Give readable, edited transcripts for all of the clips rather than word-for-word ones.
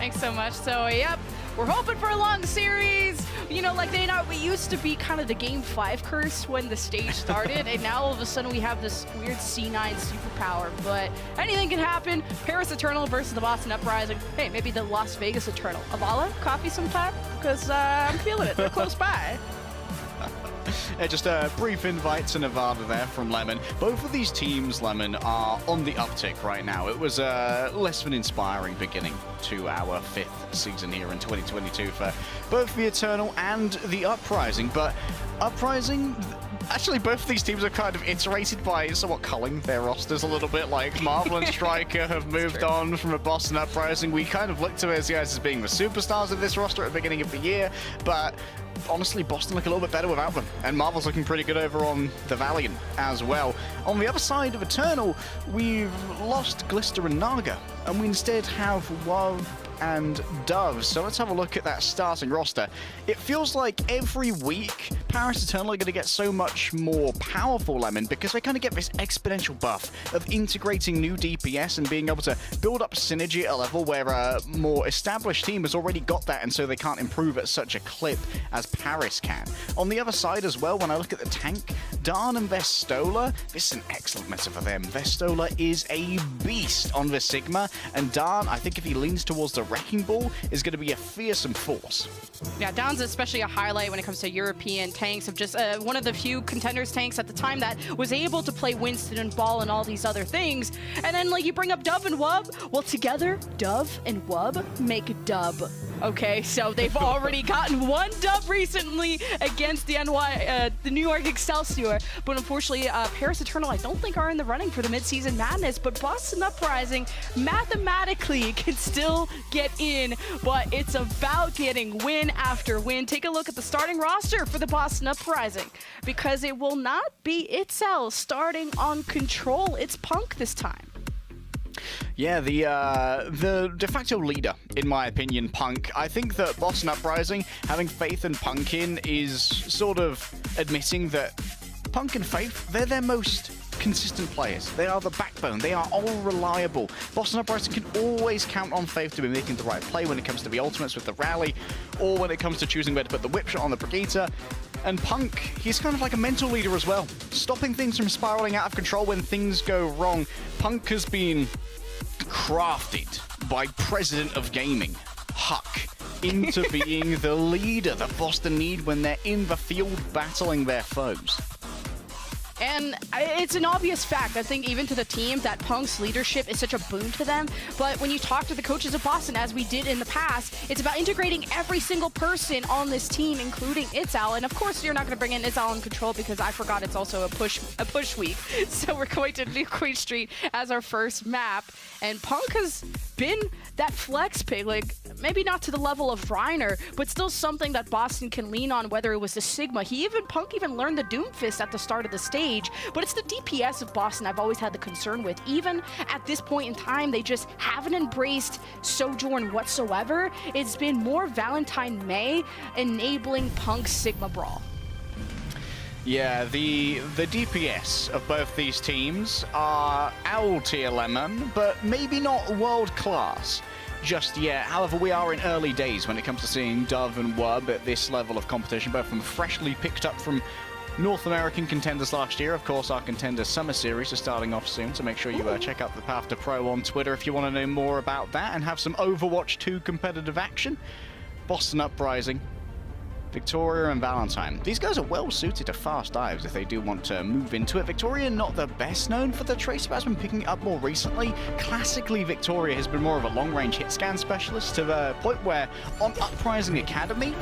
Thanks so much. So, yep, we're hoping for a long series. You know, like we used to be kind of the Game 5 curse when the stage started, and now all of a sudden we have this weird C9 superpower. But anything can happen. Paris Eternal versus the Boston Uprising. Hey, maybe the Las Vegas Eternal. Avala, coffee sometime? Because I'm feeling it. They're close by. Yeah, just a brief invite to Nevada there from Lemon. Both of these teams, Lemon, are on the uptick right now. It was less of an inspiring beginning to our 5th season here in 2022 for both the Eternal and the Uprising. But Uprising, actually both of these teams are kind of iterated by somewhat culling their rosters a little bit. Like Marvel and Striker have moved on from a Boston Uprising. We kind of looked to those guys as being the superstars of this roster at the beginning of the year, but honestly, Boston look a little bit better without them, and Marvel's looking pretty good over on the Valiant as well. On the other side of Eternal, we've lost Glister and Naga, and we instead have WoW and Dove. So let's have a look at that starting roster. It feels like every week Paris Eternal are going to get so much more powerful, Lemon, because they kind of get this exponential buff of integrating new DPS and being able to build up synergy at a level where a more established team has already got that, and so they can't improve at such a clip as Paris can. On the other side as well, when I look at the tank, Darn and Vestola, this is an excellent meta for them. Vestola is a beast on the Sigma, and Darn, I think if he leans towards the Wrecking Ball, is going to be a fearsome force. Yeah, Dawn's especially a highlight when it comes to European tanks, of just one of the few contenders tanks at the time that was able to play Winston and Ball and all these other things. And then like you bring up Dove and Wub, well together, Dove and Wub make Dub. Okay, so they've already gotten one dub recently against the New York Excelsior, but unfortunately, Paris Eternal I don't think are in the running for the Midseason Madness, but Boston Uprising mathematically can still get in, but it's about getting win after win. Take a look at the starting roster for the Boston Uprising, because it will not be Itzel starting on Control. It's Punk this time. Yeah, the de facto leader, in my opinion, Punk. I think that Boston Uprising, having Faith and Punk in, is sort of admitting that Punk and Faith, they're their most consistent players. They are the backbone. They are all reliable. Boston Uprising can always count on Faith to be making the right play when it comes to the ultimates with the rally, or when it comes to choosing where to put the whip shot on the Brigitte. And Punk, he's kind of like a mental leader as well, stopping things from spiraling out of control when things go wrong. Punk has been crafted by President of Gaming, Huck, into being the leader that Boston need when they're in the field battling their foes. And it's an obvious fact, I think, even to the team, that Punk's leadership is such a boon to them. But when you talk to the coaches of Boston, as we did in the past, it's about integrating every single person on this team, including Itzel. And of course, you're not going to bring in Itzel in Control, because I forgot it's also a push week. So we're going to New Queen Street as our first map. And Punk has been that flex pick, like maybe not to the level of Reiner, but still something that Boston can lean on, whether it was the Sigma. Punk even learned the Doomfist at the start of the stage, but it's the DPS of Boston I've always had the concern with. Even at this point in time, they just haven't embraced Sojourn whatsoever. It's been more Valentine May enabling Punk's Sigma Brawl. Yeah, the DPS of both these teams are Owl tier Lemon, but maybe not world class just yet. However, we are in early days when it comes to seeing Dove and Wub at this level of competition, both from freshly picked up from North American contenders last year. Of course, our Contender Summer Series is starting off soon, so make sure you check out the Path to Pro on Twitter if you want to know more about that and have some Overwatch 2 competitive action. Boston Uprising, Victoria and Valentine. These guys are well suited to fast dives if they do want to move into it. Victoria, not the best known for the tracer, but has been picking it up more recently. Classically, Victoria has been more of a long-range hit scan specialist, to the point where on Uprising Academy,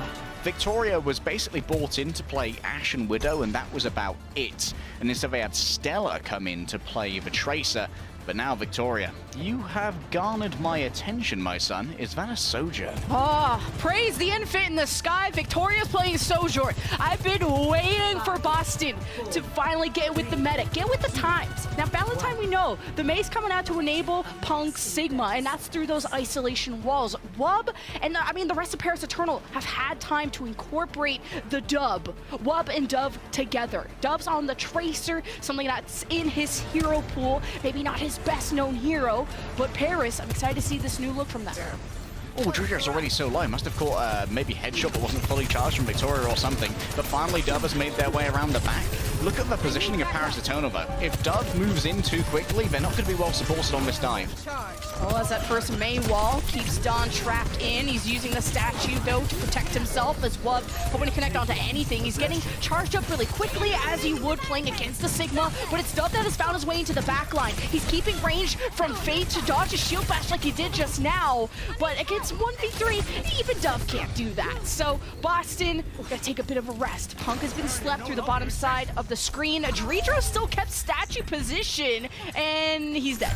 Victoria was basically brought in to play Ashe and Widow, and that was about it. And instead they had Stella come in to play the Tracer. But now, Victoria, you have garnered my attention, my son. Is that a Sojourn? Oh, praise the infant in the sky. Victoria's playing Sojourn. I've been waiting for Boston to finally get with the meta, get with the times. Now, Valentine, we know the May's coming out to enable Punk Sigma, and that's through those isolation walls. Wub, and I mean, the rest of Paris Eternal have had time to incorporate the dub. Wub and Dove together. Dove's on the Tracer, something that's in his hero pool. Maybe not his best known hero, but Paris, I'm excited to see this new look from them. Oh, Drudro's already so low. Must have caught maybe headshot but wasn't fully charged from Victoria or something. But finally, Dove has made their way around the back. Look at the positioning of Paris Eternal, though. If Dove moves in too quickly, they're not going to be well supported on this dive. Well, as that first May wall keeps Don trapped in, he's using the statue, though, to protect himself as Wub. But when he connect onto anything, he's getting charged up really quickly as he would playing against the Sigma. But it's Dove that has found his way into the back line. He's keeping range from Fate to dodge a shield bash like he did just now. But against 1v3, even Dove can't do that. So Boston, gotta take a bit of a rest. Punk has been slept through the bottom side of the screen. Dredro still kept statue position, and he's dead.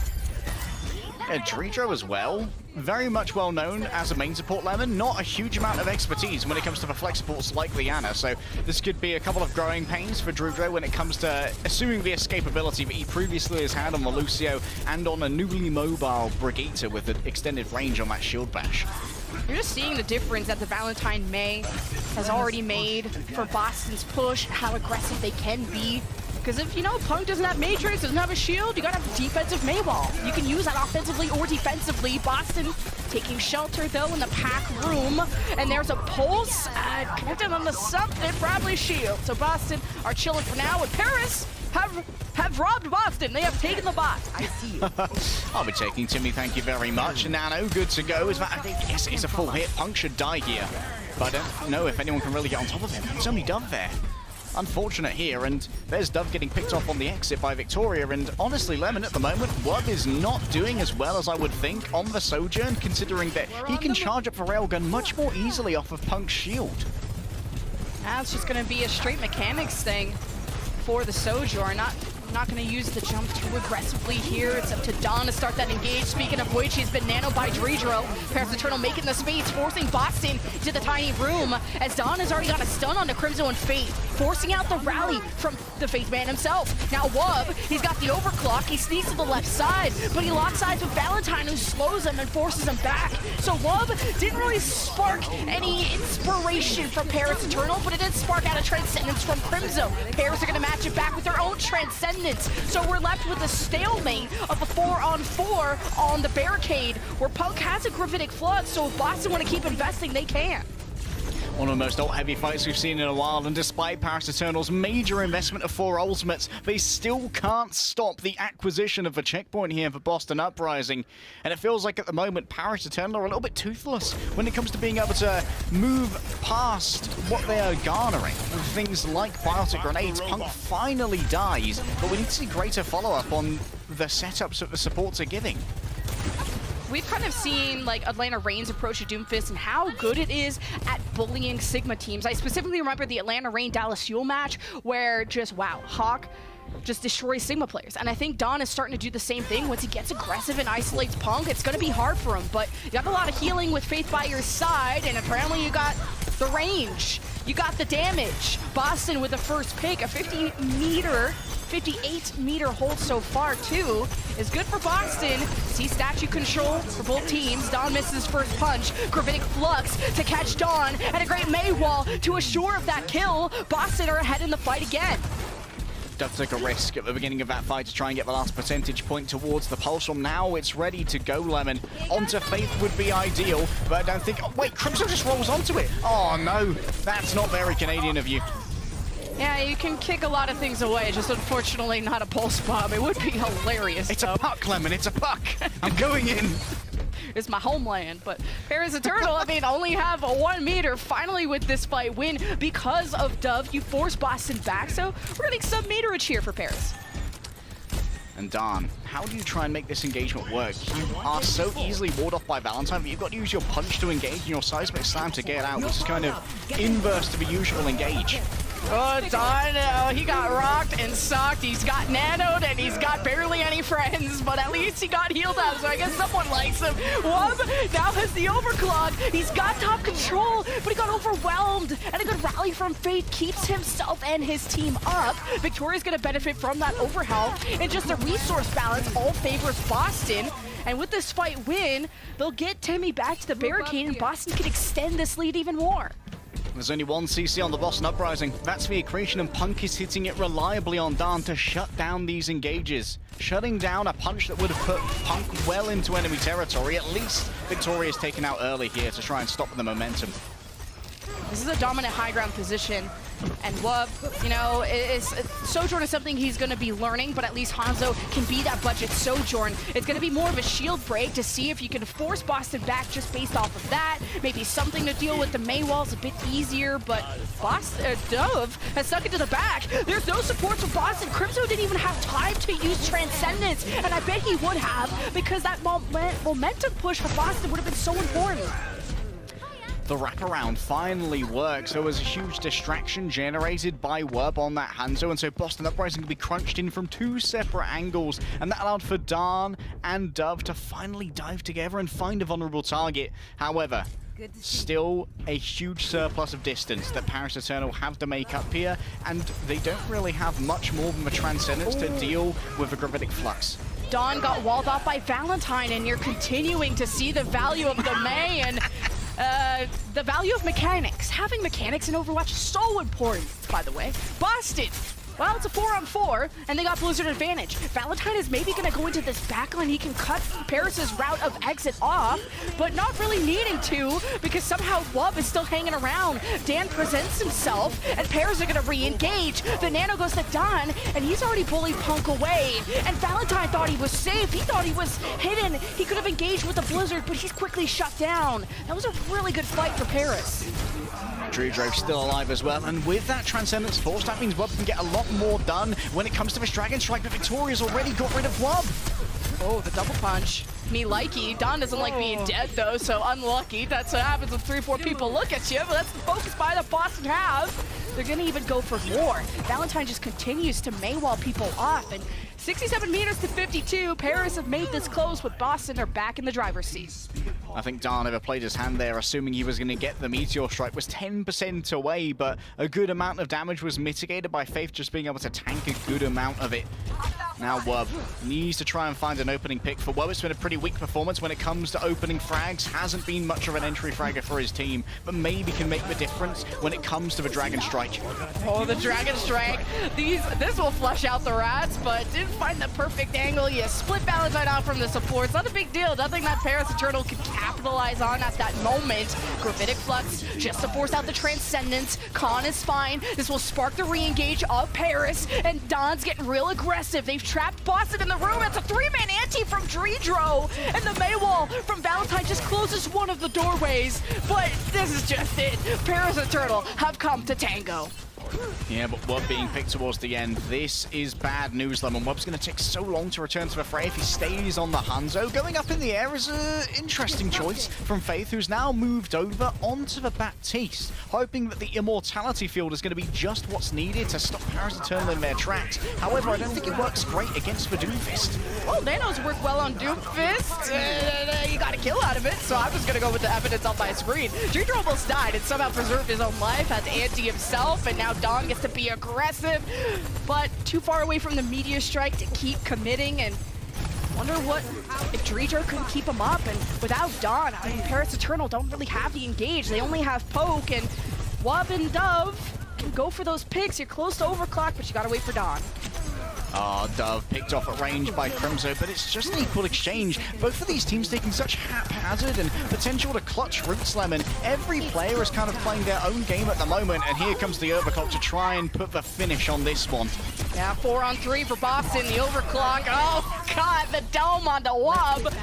Yeah, Dredro as well. Very much well known as a main support Lemon. Not a huge amount of expertise when it comes to the flex supports like Liana. So this could be a couple of growing pains for Dredro when it comes to assuming the escapability that he previously has had on the Lucio and on a newly mobile Brigitte with an extended range on that shield bash. You're just seeing the difference that the Valentine May has already made for Boston's push, how aggressive they can be. Because if, you know, Punk doesn't have Matrix, doesn't have a shield, you gotta have a defensive Maywall. You can use that offensively or defensively. Boston taking shelter, though, in the pack room. And there's a pulse connected on the something, probably shield. So Boston are chilling for now, and Paris have robbed Boston. They have taken the bot. I see you. I'll be taking Timmy, thank you very much. Nano, good to go. Is that, I think, yes, it's a full hit. Punk should die here. But I don't know if anyone can really get on top of him. It's only Dove there. Unfortunate here, and there's Dove getting picked off on the exit by Victoria, and honestly, Lemon at the moment, Wub is not doing as well as I would think on the Sojourn, considering that he can charge up the railgun much more easily off of Punk's shield. That's just going to be a straight mechanics thing for the Sojourn. Not going to use the jump too aggressively here. It's up to Don to start that engage. Speaking of which, he's been nanoed by Dredro. Paris Eternal making the space, forcing Boston to the tiny room, as Don has already got a stun on the Crimson and Fate, forcing out the rally from the Fate man himself. Now Wub, he's got the overclock. He sneaks to the left side, but he locks eyes with Valentine, who slows him and forces him back. So Wub didn't really spark any inspiration from Paris Eternal, but it did spark out a Transcendence from Crimson. Paris are going to match it back with their own Transcendence. So we're left with a stalemate of a 4-on-4 on the barricade, where Punk has a gravitic flood, so if Boston want to keep investing, they can. One of the most ult-heavy fights we've seen in a while, and despite Paris Eternal's major investment of 4 ultimates, they still can't stop the acquisition of the checkpoint here for Boston Uprising. And it feels like at the moment, Paris Eternal are a little bit toothless when it comes to being able to move past what they are garnering. Things like biotic grenades. Punk finally dies, but we need to see greater follow-up on the setups that the supports are giving. We've kind of seen like Atlanta Reign's approach to Doomfist and how good it is at bullying Sigma teams. I specifically remember the Atlanta Reign Dallas Fuel match where just, wow, Hawk just destroys Sigma players. And I think Don is starting to do the same thing. Once he gets aggressive and isolates Punk, it's going to be hard for him. But you got a lot of healing with Faith by your side, and apparently you got the range. You got the damage. Boston with the first pick, a 58-meter hold so far, too, is good for Boston. See statue control for both teams. Don misses his first punch. Gravitic Flux to catch Don, and a great May wall to assure of that kill. Boston are ahead in the fight again. Dove took a risk at the beginning of that fight to try and get the last percentage point towards the pulse from. Now it's ready to go, Lemon. Onto Faith would be ideal, but I don't think... Oh, wait, Crimson just rolls onto it. Oh, no. That's not very Canadian of you. Yeah, you can kick a lot of things away, just unfortunately not a pulse bomb. It would be hilarious. It's a puck, Lemon. It's a puck. I'm going in. It's my homeland, but Paris Eternal, I mean, only have a 1 meter finally with this fight win because of Dove. You force Boston back, so we're getting some meterage here for Paris. And Don, how do you try and make this engagement work? You are so easily warded off by Valentine, but you've got to use your punch to engage and your seismic slam to get out, which is kind of inverse to the usual engage. Oh, Don, he got rocked and socked. He's got nanoed, and he's got barely any friends, but at least he got healed up, so I guess someone likes him. Wub now has the overclock. He's got top control, but he got overwhelmed, and a good rally from Fate keeps himself and his team up. Victoria's going to benefit from that overhealth, and just the resource balance all favors Boston. And with this fight win, they'll get Timmy back to the barricade, and Boston can extend this lead even more. There's only one CC on the Boston Uprising. That's via Creation, and Punk is hitting it reliably on Dan to shut down these engages. Shutting down a punch that would have put Punk well into enemy territory. At least Victoria is taken out early here to try and stop the momentum. This is a dominant high ground position, and Wub, you know, Sojourn is something he's going to be learning, but at least Hanzo can be that budget Sojourn. It's going to be more of a shield break to see if you can force Boston back just based off of that. Maybe something to deal with the Mei walls a bit easier, but Dove has stuck it to the back. There's no support for Boston. Crimzo didn't even have time to use Transcendence, and I bet he would have, because that momentum push for Boston would have been so important. The wraparound finally works. There was a huge distraction generated by Wub on that Hanzo, and so Boston Uprising could be crunched in from two separate angles, and that allowed for Dan and Dove to finally dive together and find a vulnerable target. However, still a huge surplus of distance that Paris Eternal have to make up here, and they don't really have much more than the Transcendence to deal with the Gravitic Flux. Dawn got walled off by Valentine, and you're continuing to see the value of the Mei, and the value of mechanics. Having mechanics in Overwatch is so important, by the way. Boston, well, it's a 4-on-4, and they got Blizzard advantage. Valentine is maybe going to go into this backline. He can cut Paris's route of exit off, but not really needing to, because somehow Wub is still hanging around. Dan presents himself, and Paris are going to re-engage. The Nano goes to Don, and he's already bullied Punk away. And Valentine thought he was safe. He thought he was hidden. He could have engaged with the Blizzard, but he's quickly shut down. That was a really good fight for Paris. Drew still alive as well, and with that Transcendence Force, that means Wub can get a lot more done when it comes to this Dragon Strike, but Victoria's already got rid of Wub. Oh, the double punch. Me likey. Don doesn't like being dead, though, so unlucky. That's what happens when 3-4 people look at you, but that's the focus by the Boston have. They're going to even go for more. Valentine just continues to Maywall people off, and 67 meters to 52. Paris have made this close, with Boston are back in the driver's seat. I think Dan overplayed his hand there, assuming he was going to get the Meteor Strike. Was 10% away, but a good amount of damage was mitigated by Faith just being able to tank a good amount of it. Now Wub needs to try and find an opening pick. For Wub, it's been a pretty weak performance when it comes to opening frags. Hasn't been much of an entry fragger for his team, but maybe can make the difference when it comes to the Dragon Strike. Oh, the Dragon Strike. This will flush out the rats, but didn't find the perfect angle. You split Valentine out from the support. It's not a big deal. Nothing that Paris Eternal could capitalize on at that moment. Gravitic Flux just to force out the Transcendence. Khan is fine. This will spark the re-engage of Paris, and Don's getting real aggressive. They've trapped Boston in the room. It's a 3-man ante from Dreedro, and the Maywall from Valentine just closes one of the doorways. But this is just it. Paris Eternal have come to tango. Yeah, but Wub being picked towards the end. This is bad news, Lemon. Wub's going to take so long to return to the fray if he stays on the Hanzo. Going up in the air is an interesting choice from Faith, who's now moved over onto the Baptiste, hoping that the Immortality field is going to be just what's needed to stop Paris Eternal in their tracks. However, I don't think it works great against the Doomfist. Well, Nanos work well on Doomfist. You got a kill out of it, so I'm just going to go with the evidence on my screen. Dreedro almost died and somehow preserved his own life, had to ante himself, and now Don gets to be aggressive, but too far away from the Meteor Strike to keep committing, and wonder what if Dreedro couldn't keep him up. And without Don, I mean, Paris Eternal don't really have the engage. They only have Poke, and Wub and Dove can go for those picks. You're close to overclock, but you gotta wait for Don. Oh, Dove picked off at range by Crimzo, but it's just an equal exchange. Both of these teams taking such haphazard and potential to clutch Roots Lemon. Every player is kind of playing their own game at the moment, and here comes the overclock to try and put the finish on this one. Yeah, 4-on-3 for Boston, the overclock. Oh, God, the dome on the Wub.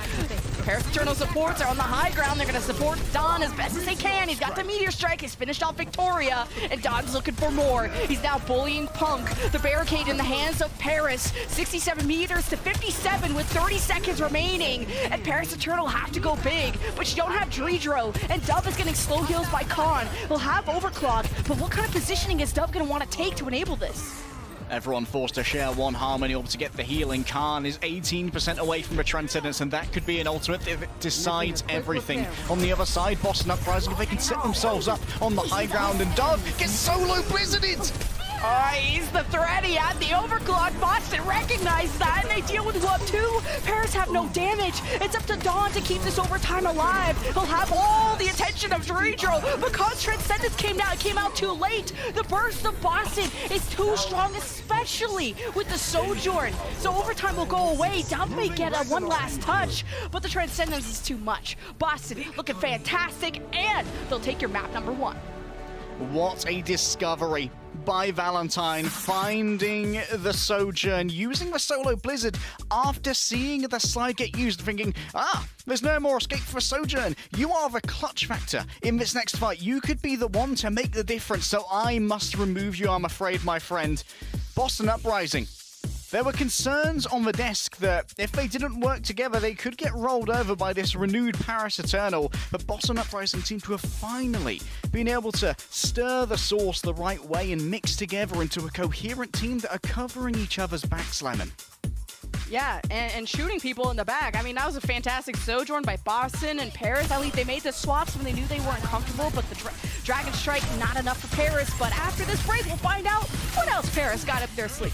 Paris Eternal supports are on the high ground. They're going to support Don as best as they can. He's got the Meteor Strike. He's finished off Victoria, and Don's looking for more. He's now bullying Punk. The barricade in the hands of Paris. 67 meters to 57 with 30 seconds remaining. And Paris Eternal have to go big, but you don't have Dreedro, and Dove is getting slow heals by Khan. He'll have overclock, but what kind of positioning is Dove going to want to take to enable this? Everyone forced to share one Harmony orb to get the healing. Khan is 18% away from the Transcendence, and that could be an ultimate if it decides everything. On the other side, Boston Uprising, if they can set themselves up on the high ground, and Dove gets solo blizzarded! Oh, he's the threat. He had the overclock. Boston recognized that, and they deal with what, 2? Paris have no damage. It's up to Dawn to keep this overtime alive. He'll have all the attention of Dredro. Because Transcendence came out too late. The burst of Boston is too strong, especially with the Sojourn. So overtime will go away. Dawn may get a one last touch, but the Transcendence is too much. Boston looking fantastic, and they'll take your map number 1. What a discovery by Valentine, finding the Sojourn, using the solo Blizzard after seeing the slide get used, thinking, there's no more escape for Sojourn. You are the clutch factor in this next fight. You could be the one to make the difference, so I must remove you, I'm afraid, my friend. Boston Uprising. There were concerns on the desk that if they didn't work together, they could get rolled over by this renewed Paris Eternal, but Boston Uprising seem to have finally been able to stir the sauce the right way and mix together into a coherent team that are covering each other's backs, Lemon. Yeah, and shooting people in the back. I mean, that was a fantastic Sojourn by Boston and Paris. At least they made the swaps when they knew they weren't comfortable, but the Dragon Strike, not enough for Paris. But after this break, we'll find out what else Paris got up their sleeve.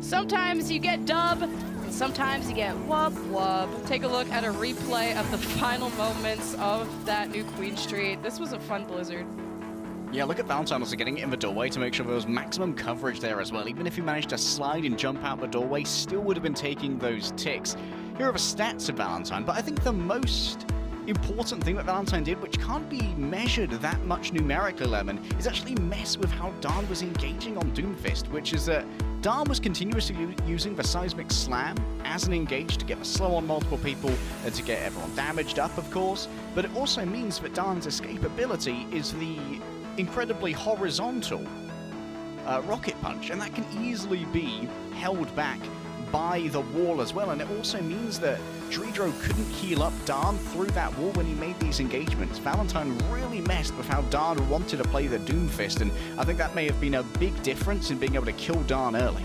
Sometimes you get dub, and sometimes you get wub wub. Take a look at a replay of the final moments of that new Queen Street. This was a fun blizzard. Yeah, look at Valentine also getting it in the doorway to make sure there was maximum coverage there as well. Even if he managed to slide and jump out the doorway, still would have been taking those ticks. Here are the stats of Valentine, but I think the most important thing that Valentine did, which can't be measured that much numerically, Lemon, is actually mess with how Darn was engaging on Doomfist, which is that Darn was continuously using the Seismic Slam as an engage to get the slow on multiple people and to get everyone damaged up, of course, but it also means that Darn's escapability is the incredibly horizontal rocket punch, and that can easily be held back by the wall as well, and it also means that Dredro couldn't heal up Darn through that wall when he made these engagements. Valentine really messed with how Darn wanted to play the Doomfist, and I think that may have been a big difference in being able to kill Darn early.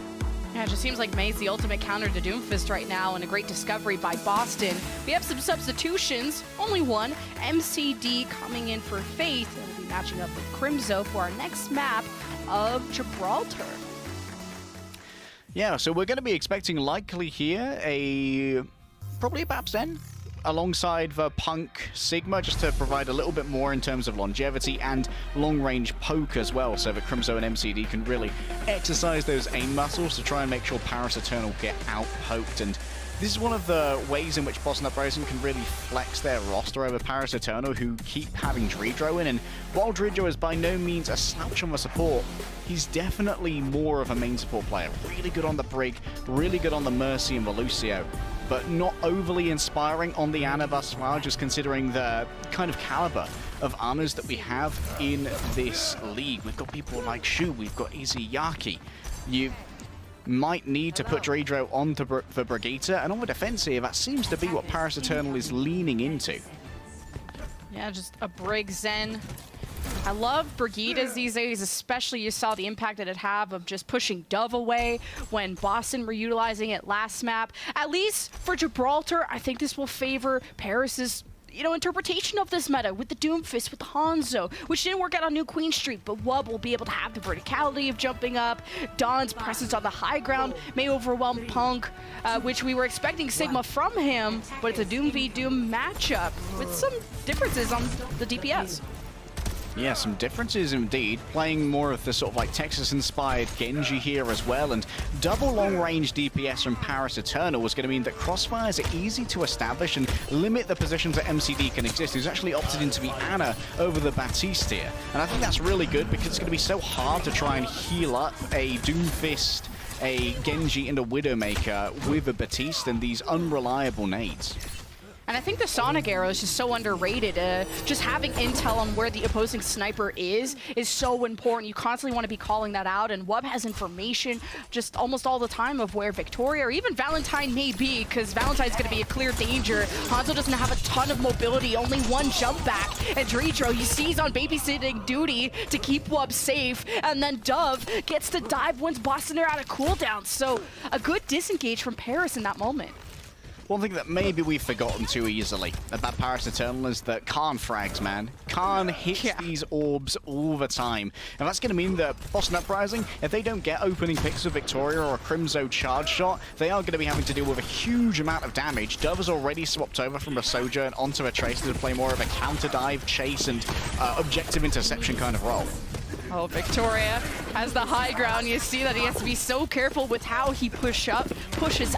Yeah, it just seems like May's the ultimate counter to Doomfist right now, and a great discovery by Boston. We have some substitutions, only one. MCD coming in for Faith, and we'll be matching up with Crimzo for our next map of Gibraltar. Yeah, so we're going to be expecting likely here probably a BAPS Zen alongside the Punk Sigma, just to provide a little bit more in terms of longevity and long-range poke as well, so that Crimzo and MCD can really exercise those aim muscles to try and make sure Paris Eternal get out-poked. And this is one of the ways in which Boston Uprising can really flex their roster over Paris Eternal, who keep having Dredro in. And while Dredro is by no means a slouch on the support, he's definitely more of a main support player. Really good on the Brig, really good on the Mercy and the Lucio, but not overly inspiring on the Ana thus far, just considering the kind of caliber of Anas that we have in this league. We've got people like Shu, we've got Izuyaki. You might need to put Dredro onto the Brigitte, and on the defense here, that seems to be what Paris Eternal is leaning into. Yeah, just a Brig Zen. I love Brigittas these days, especially you saw the impact that it had of just pushing Dove away when Boston were utilizing it last map. At least for Gibraltar, I think this will favor Paris's interpretation of this meta with the Doomfist, with the Hanzo, which didn't work out on New Queen Street, but Wub will be able to have the verticality of jumping up. Dawn's presence on the high ground may overwhelm Punk, which we were expecting Sigma from him, but it's a Doom v Doom matchup with some differences on the DPS. Yeah, some differences indeed. Playing more of the sort of like Texas-inspired Genji here as well, and double long-range DPS from Paris Eternal was going to mean that crossfires are easy to establish and limit the positions that MCD can exist. He's actually opted into the Ana over the Baptiste here, and I think that's really good because it's going to be so hard to try and heal up a Doomfist, a Genji, and a Widowmaker with a Baptiste and these unreliable nades. And I think the Sonic Arrow is just so underrated. Just having intel on where the opposing sniper is so important. You constantly want to be calling that out, and Wub has information just almost all the time of where Victoria or even Valentine may be, because Valentine's going to be a clear danger. Hanzo doesn't have a ton of mobility, only one jump back, and Dredro, you see he's on babysitting duty to keep Wub safe, and then Dove gets to dive once Boston are out of cooldown. So a good disengage from Paris in that moment. One thing that maybe we've forgotten too easily about Paris Eternal is that Khan frags, man. Khan hits these orbs all the time. And that's going to mean that Boston Uprising, if they don't get opening picks of Victoria or a Crimzo charge shot, they are going to be having to deal with a huge amount of damage. Dove has already swapped over from a Sojourn onto a Tracer to play more of a counter dive, chase, and objective interception kind of role. Oh, Victoria has the high ground. You see that he has to be so careful with how he pushes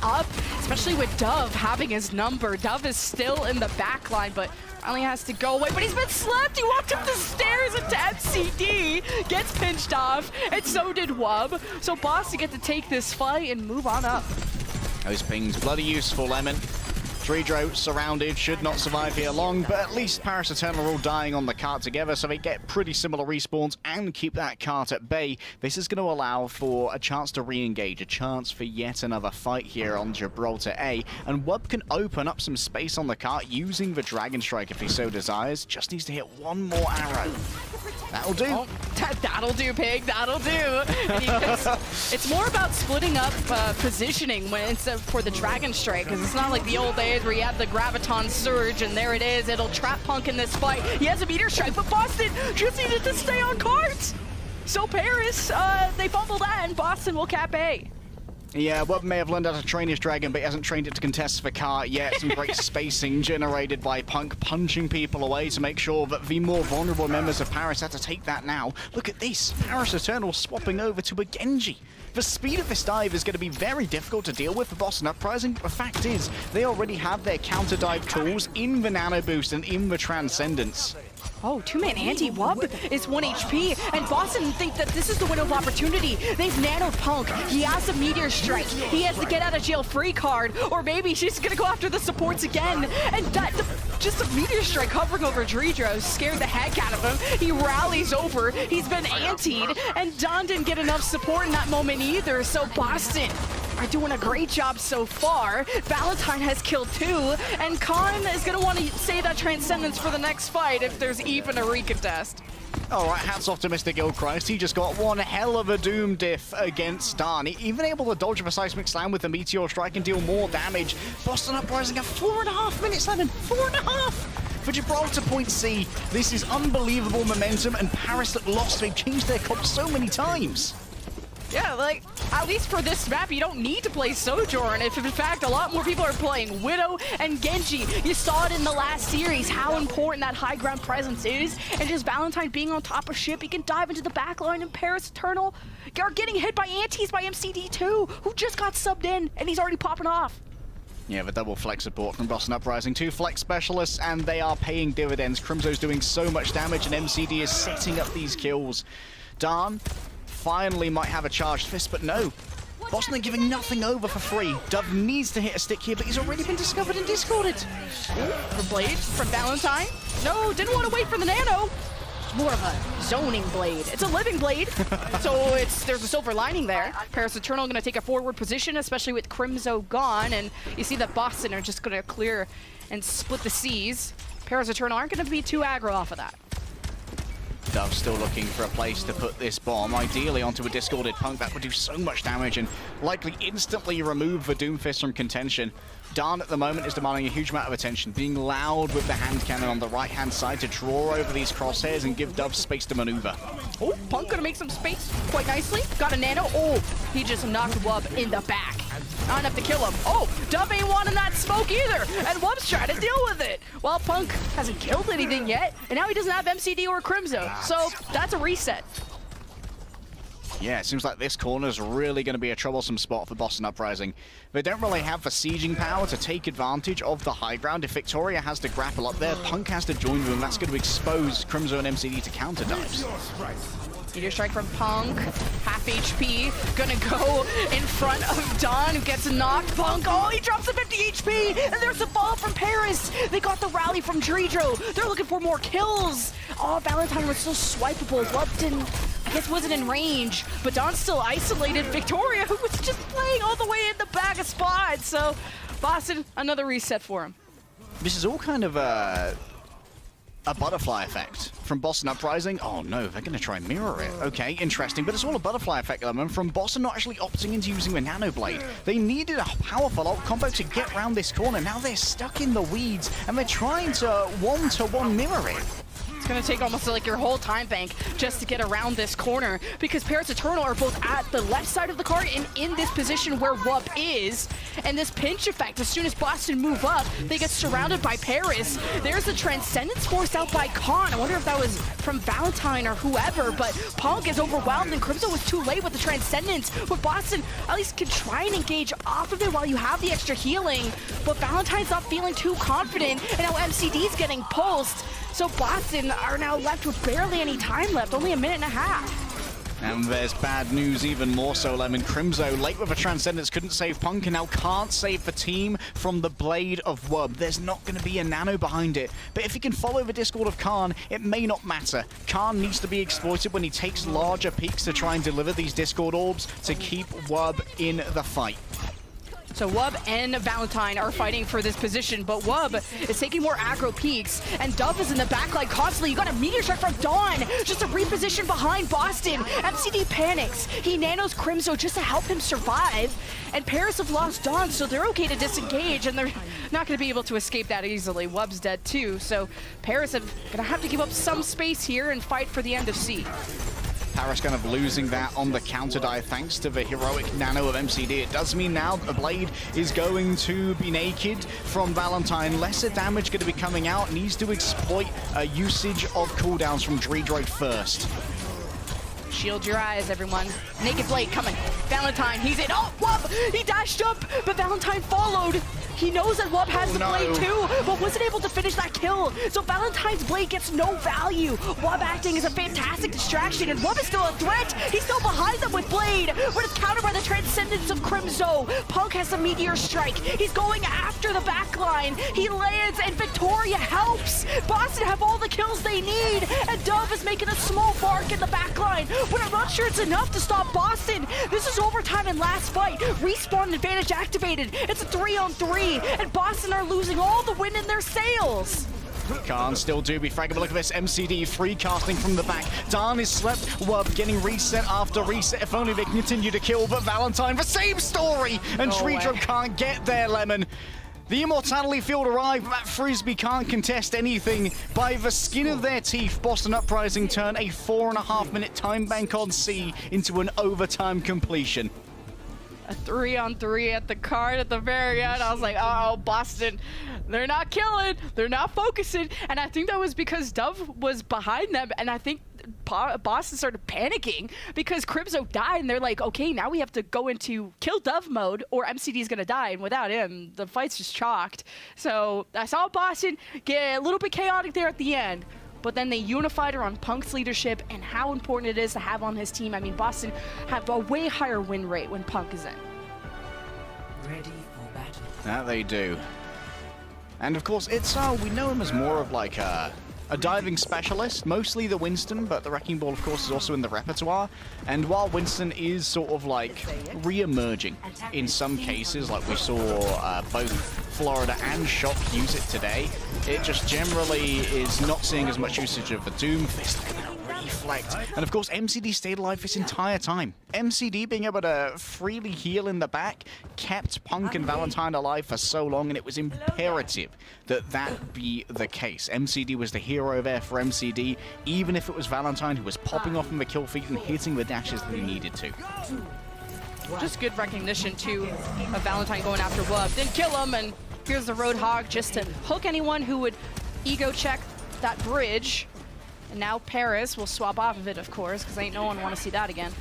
up, especially with Dove having his number. Dove is still in the back line, but finally has to go away. But he's been slept. He walked up the stairs into MCD, gets pinched off, and so did Wub. So Boston get to take this fight and move on up. Those pings, bloody useful, Lemon. Dredro surrounded, should not survive here long, but at least Paris Eternal are all dying on the cart together, so they get pretty similar respawns and keep that cart at bay. This is going to allow for a chance to re-engage, a chance for yet another fight here on Gibraltar A, and Wub can open up some space on the cart using the Dragon Strike if he so desires. Just needs to hit one more arrow. That'll do. Oh, that'll do, Pig. That'll do. It's more about splitting up positioning when it's for the Dragon Strike, because it's not like the old days where you have the Graviton Surge, and there it is. It'll trap Punk in this fight. He has a meteor strike, but Boston just needed to stay on cards. So Paris, they fumble that, and Boston will cap A. Yeah, Wub may have learned how to train his dragon, but he hasn't trained it to contest for Car yet. Some great spacing generated by Punk, punching people away to make sure that the more vulnerable members of Paris had to take that now. Look at this, Paris Eternal swapping over to a Genji. The speed of this dive is going to be very difficult to deal with for Boston Uprising. The fact is, they already have their counter dive tools in the Nano Boost and in the Transcendence. Oh, two-man anti-Wub is 1 HP, and Boston think that this is the window of opportunity. They've nanoed Punk. He has a Meteor Strike. He has the get-out-of-jail-free card, or maybe she's going to go after the supports again. And just a Meteor Strike hovering over Dredro scared the heck out of him. He rallies over. He's been antied, and Don didn't get enough support in that moment either, so Boston are doing a great job so far. Valentine has killed 2, and Khan is going to want to save that Transcendence for the next fight if there's even a recontest. All right, hats off to Mr. Gilchrist. He just got one hell of a Doom diff against Darn. Even able to dodge a Seismic Slam with the Meteor Strike and deal more damage. Boston Uprising have 4.5 minutes, Lemon. 4.5! For Gibraltar Point C, this is unbelievable momentum, and Paris at lost. They've changed their comp so many times. Yeah, like, at least for this map, you don't need to play Sojourn. If in fact a lot more people are playing Widow and Genji. You saw it in the last series, how important that high ground presence is. And just Valentine being on top of ship, he can dive into the backline, and Paris Eternal are getting hit by antis by MCD too, who just got subbed in, and he's already popping off. Yeah, the double flex support from Boston Uprising. 2 flex specialists, and they are paying dividends. Crimzo's doing so much damage, and MCD is setting up these kills. Darn finally might have a charged fist, but no. Boston are giving nothing over for free. Dove needs to hit a stick here, but he's already been discovered and discorded. The blade from Valentine. No, didn't want to wait for the nano. It's more of a zoning blade. It's a living blade, so there's a silver lining there. Paris Eternal going to take a forward position, especially with Crimzo gone, and you see that Boston are just going to clear and split the seas. Paris Eternal aren't going to be too aggro off of that. Dove still looking for a place to put this bomb, ideally onto a discorded Punk. That would do so much damage and likely instantly remove the Doomfist from contention. Darn at the moment is demanding a huge amount of attention, being loud with the hand cannon on the right-hand side to draw over these crosshairs and give Dove space to maneuver. Oh, Punk gonna make some space quite nicely. Got a nano. Oh, he just knocked Wub in the back. Not enough to kill him. Oh, Dove ain't wanting that smoke either, and Wub's trying to deal with it. Well, Punk hasn't killed anything yet, and now he doesn't have MCD or Crimzo, so that's a reset. Yeah, it seems like this corner is really going to be a troublesome spot for Boston Uprising. They don't really have the sieging power to take advantage of the high ground. If Victoria has to grapple up there, Punk has to join them. That's going to expose Crimzo and MCD to counter dives. Meteor Strike from Punk, half HP, gonna go in front of Don, who gets knocked. Punk, oh, he drops a 50 HP, and there's a fall from Paris. They got the rally from Dredro. They're looking for more kills. Oh, Valentine was still swipeable. Wub didn't, I guess wasn't in range, but Don's still isolated. Victoria, who was just playing all the way in the bag of spots. So Boston, another reset for him. This is all kind of a butterfly effect from Boston Uprising. Oh no, they're going to try and mirror it. Okay, interesting, but it's all a butterfly effect element from Boston not actually opting into using the Nano Blade. They needed a powerful ult combo to get around this corner. Now they're stuck in the weeds, and they're trying to one-to-one mirror it. It's going to take almost like your whole time bank just to get around this corner, because Paris Eternal are both at the left side of the card and in this position where Wub is. And this pinch effect, as soon as Boston move up, they get surrounded by Paris. There's a Transcendence forced out by Khan. I wonder if that was from Valentine or whoever, but Punk is overwhelmed and Crimzo was too late with the Transcendence. But Boston at least can try and engage off of it while you have the extra healing. But Valentine's not feeling too confident, and now MCD's getting pulsed. So Boston are now left with barely any time left, only a minute and a half. And there's bad news even more so, Lemon. Crimzo, late with a Transcendence, couldn't save Punk, and now can't save the team from the Blade of Wub. There's not going to be a nano behind it. But if he can follow the Discord of Khan, it may not matter. Khan needs to be exploited when he takes larger peaks to try and deliver these Discord orbs to keep Wub in the fight. So Wub and Valentine are fighting for this position, but Wub is taking more aggro peaks, and Dove is in the backline constantly. You got a Meteor Strike from Dawn, just a reposition behind Boston. MCD panics. He nanos Crimzo just to help him survive, and Paris have lost Dawn, so they're okay to disengage, and they're not going to be able to escape that easily. Wub's dead too, so Paris are going to have to give up some space here and fight for the end of C. Paris kind of losing that on the counter dive thanks to the heroic nano of MCD. It does mean now the blade is going to be naked from Valentine. Lesser damage going to be coming out. Needs to exploit a usage of cooldowns from Gibraltar first. Shield your eyes, everyone. Naked blade coming. Valentine, he's in. Oh, Wub! He dashed up, but Valentine followed. He knows that Wub has the blade too, but wasn't able to finish that kill. So Valentine's blade gets no value. Wub acting as a fantastic distraction, and Wub is still a threat. He's still behind them with blade, but it's countered by the transcendence of Crimzo. Punk has the meteor strike. He's going after the backline. He lands, and Victoria helps. Boston have all the kills they need, and Dove is making a small mark in the backline, but I'm not sure it's enough to stop Boston. This is overtime and last fight. Respawn advantage activated. It's a 3-on-3. And Boston are losing all the wind in their sails. Khan still do be fragging. Look at this MCD free casting from the back. Dan is slept. Wub getting reset after reset. If only they continue to kill, but Valentine, the same story. And Shreedro can't get there, Lemon. The Immortality field arrived, but that Frisbee can't contest anything. By the skin of their teeth, Boston Uprising turn a 4.5-minute time bank on C into an overtime completion. A 3-on-3 at the card at the very end. I was like, oh, Boston, they're not killing, they're not focusing. And I think that was because Dove was behind them, and I think Boston started panicking because Crimzo died, and they're like, okay, now we have to go into kill Dove mode or MCD is gonna die, and without him, the fight's just chalked. So I saw Boston get a little bit chaotic there at the end, but then they unified around Punk's leadership and how important it is to have on his team. I mean, Boston have a way higher win rate when Punk is in. Ready for battle. That they do. And of course, it's we know him as more of like a diving specialist, mostly the Winston, but the Wrecking Ball, of course, is also in the repertoire. And while Winston is sort of like re-emerging in some cases, like we saw both Florida and Shock use it today, it just generally is not seeing as much usage of the Doom Fist. Reflect. And of course, MCD stayed alive this entire time. MCD being able to freely heal in the back kept Punk and Valentine alive for so long, and it was imperative that that be the case. MCD was the hero there for MCD, even if it was Valentine who was popping off in the kill feed and hitting the dashes that he needed to. Just good recognition, too, of Valentine going after Wub. Didn't kill him, and here's the Roadhog just to hook anyone who would ego check that bridge. And now Paris will swap off of it, of course, because ain't no one want to see that again.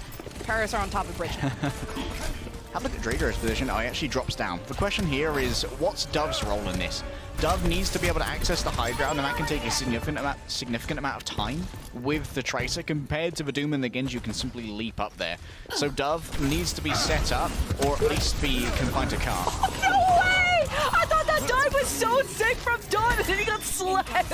Paris are on top of the bridge now. Have a look at Drader's position. Oh, he actually drops down. The question here is, what's Dove's role in this? Dove needs to be able to access the high ground, and that can take a significant amount of time with the Tracer. Compared to the Doom and the Genji, you can simply leap up there. So Dove needs to be set up, or at least be confined to car. Oh, no way! I thought that dive was so sick from Dawn, and then he got slept. And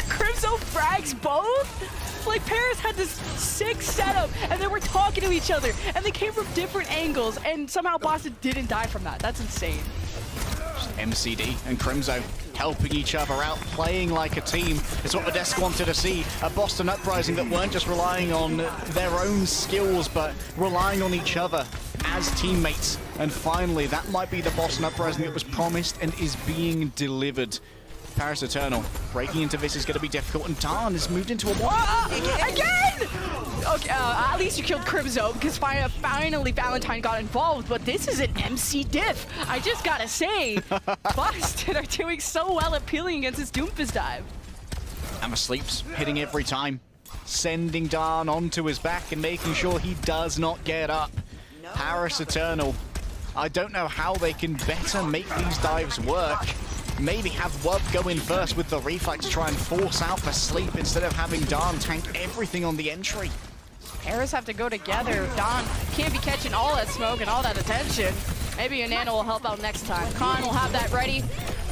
Crimzo frags both? Like, Paris had this sick setup, and they were talking to each other, and they came from different angles, and somehow Boston didn't die from that. That's insane. MCD and Crimzo helping each other out, playing like a team. It's what the desk wanted to see. A Boston Uprising that weren't just relying on their own skills, but relying on each other as teammates. And finally, that might be the Boston Uprising that was promised and is being delivered. Paris Eternal breaking into this is going to be difficult, and Dan has moved into a Again! Okay, at least you killed Crimzo, because finally Valentine got involved, but this is an MC diff. I just gotta say, Boston are doing so well at peeling against his Doomfist dive. And the sleeps hitting every time, sending Dan onto his back and making sure he does not get up. Paris Eternal, I don't know how they can better make these dives work. Maybe have Wub go in first with the reflex to try and force out the sleep instead of having Dan tank everything on the entry. Paris have to go together. Don can't be catching all that smoke and all that attention. Maybe a Nano will help out next time. Khan will have that ready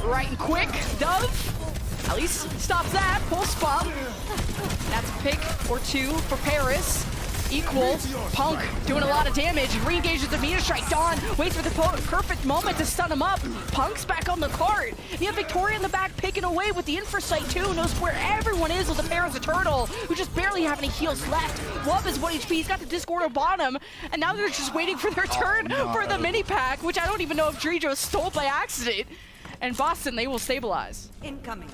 right and quick. Dove at least stops that. Pull spot. That's a pick or two for Paris. Equal. Punk doing a lot of damage. Re-engages the meter strike. Dawn waits for the perfect moment to stun him up. Punk's back on the cart. You have Victoria in the back picking away with the Infrasight too. Knows where everyone is with the Paris Eternal, who just barely have any heals left. Wub is 1 HP. He's got the Discord on bottom. And now they're just waiting for their turn for the mini pack, which I don't even know if Drijo stole by accident. And Boston, they will stabilize. Incoming.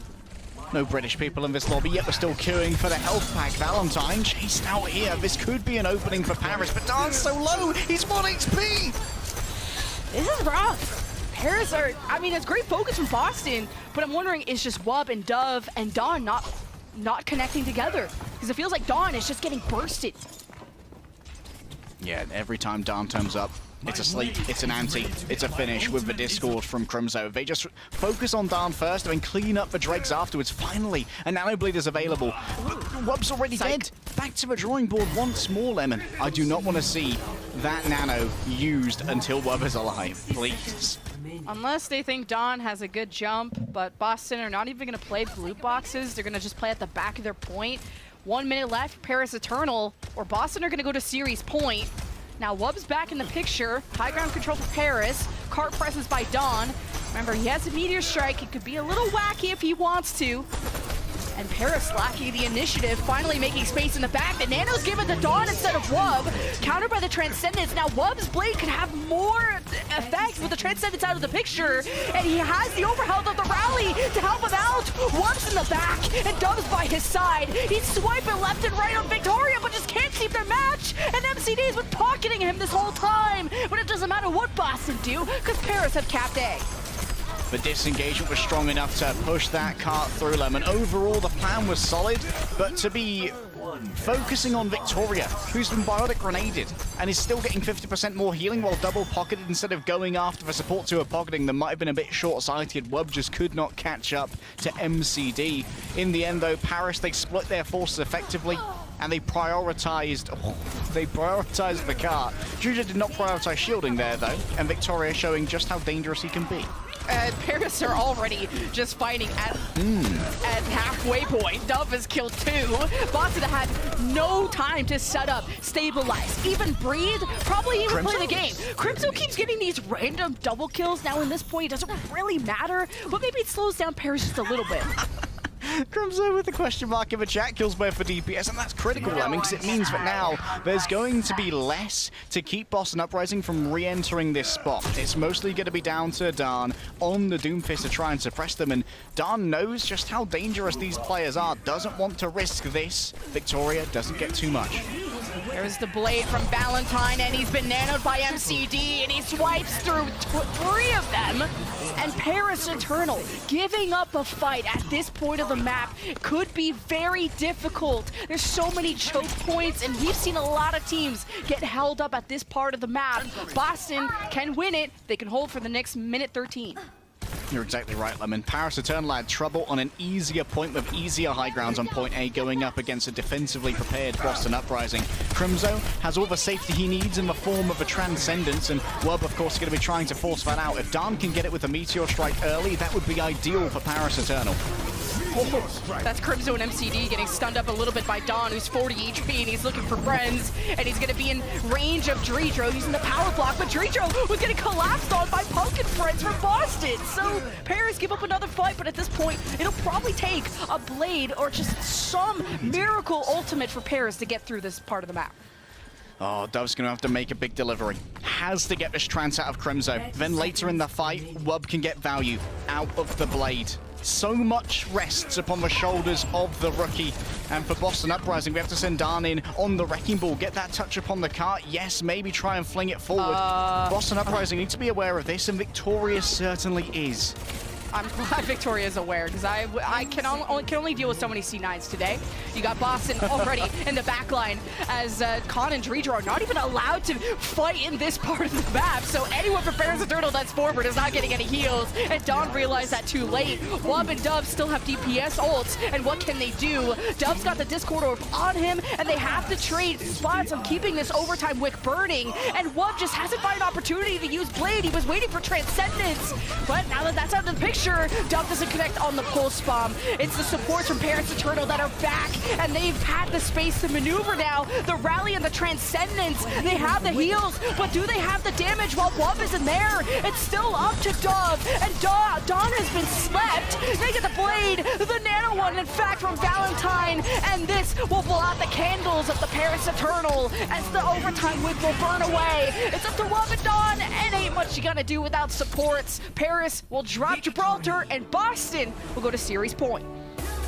No British people in this lobby, yet we're still queuing for the health pack. Valentine chased out here. This could be an opening for Paris, but Dan's so low. He's 1 HP. This is rough. Paris are, I mean, it's great focus from Boston, but I'm wondering, is just Wub and Dove and Dawn not connecting together? Because it feels like Dawn is just getting bursted. Yeah, every time Dawn turns up, it's a sleep, it's an anti, it's a finish with the Discord from Crimzo. They just focus on Dawn first and then clean up the Dregs afterwards. Finally, a Nano Blade is available. Wub's already dead. Back to the drawing board once more, Lemon. I do not want to see that Nano used until Wub is alive, please. Unless they think Dawn has a good jump, but Boston are not even going to play blue boxes. They're going to just play at the back of their point. 1 minute left, Paris Eternal, or Boston are going to go to series point. Now Wub's back in the picture. High ground control for Paris. Cart presence by Dawn. Remember, he has a Meteor Strike. It could be a little wacky if he wants to. And Paris lacking the initiative, finally making space in the back. The Nano's given to Dawn instead of Wub. Countered by the Transcendence. Now Wub's Blade could have more effect with the Transcendence out of the picture. And he has the overhealth of the rally to help him out. Wub's in the back, and Dove's by his side. He's swiping left and right on Victoria, but just can't keep their match. And MCD's been pocketing him this whole time. But it doesn't matter what Boston do, because Paris have capped A. The disengagement was strong enough to push that cart through, Lemon. Overall, the plan was solid, but to be focusing on Victoria, who's been biotic grenaded and is still getting 50% more healing while double pocketed instead of going after the supports who are pocketing them might have been a bit short-sighted. Wub just could not catch up to MCD. In the end, though, Paris, they split their forces effectively and they prioritized the cart. Juja did not prioritize shielding there, though, and Victoria showing just how dangerous he can be. Paris are already just fighting at halfway point. Dove has killed 2. Boston had no time to set up, stabilize, even breathe, probably even play the game. Crimzo keeps getting these random double kills. Now in this point, it doesn't really matter, but maybe it slows down Paris just a little bit. Crimzo with the question mark in the chat, kills both for DPS, and that's critical, Lemon, because it means that now there's going to be less to keep Boston Uprising from re-entering this spot. It's mostly going to be down to Dawn on the Doomfist to try and suppress them, and Dawn knows just how dangerous these players are, doesn't want to risk this. Victoria doesn't get too much. There's the Blade from Valentine, and he's been nanoed by MCD, and he swipes through 3 of them. And Paris Eternal giving up a fight at this point of the map could be very difficult. There's so many choke points, and we've seen a lot of teams get held up at this part of the map. Boston can win it. They can hold for the next minute 13. You're exactly right, Lemon. Paris Eternal had trouble on an easier point with easier high grounds on point A going up against a defensively prepared Boston Uprising. Crimzo has all the safety he needs in the form of a Transcendence, and Wub, of course, is going to be trying to force that out. If Dawn can get it with a Meteor Strike early, that would be ideal for Paris Eternal. That's Crimzo and MCD getting stunned up a little bit by Dawn, who's 40 HP, and he's looking for friends, and he's going to be in range of Dredro using the power block, but Dredro was getting collapsed on by Pumpkin Friends from Boston. So Paris give up another fight, but at this point, it'll probably take a Blade or just some miracle ultimate for Paris to get through this part of the map. Oh, Dove's going to have to make a big delivery. Has to get this trance out of Crimzo. Then later in the fight, Wub can get value out of the Blade. So much rests upon the shoulders of the rookie. And for Boston Uprising, we have to send Dawn in on the Wrecking Ball. Get that touch upon the cart. Yes, maybe try and fling it forward. Boston Uprising need to be aware of this, and Victoria certainly is. I'm glad Victoria's aware, because I can only deal with so many C9s today. You got Boston already in the back line, as Con and Dredro are not even allowed to fight in this part of the map, so anyone prepares a turtle that's forward is not getting any heals, and Dawn realized that too late. Wub and Dove still have DPS ults, and what can they do? Dove's got the Discord Orb on him, and they have to trade spots on keeping this overtime wick burning, and Wub just hasn't found an opportunity to use Blade. He was waiting for Transcendence, but now that that's out of the picture, Dove doesn't connect on the pulse bomb. It's the supports from Paris Eternal that are back, and they've had the space to maneuver now. The rally and the Transcendence, they have the heals, but do they have the damage while Wub isn't there? It's still up to Dove, and Dawn has been slept. They get the Blade, the Nano one, in fact, from Valentine, and this will blow out the candles of the Paris Eternal as the overtime wick will burn away. It's up to Wub and Dawn, and ain't much you gotta do without supports. Paris will drop Gibraltar, and Boston will go to series point.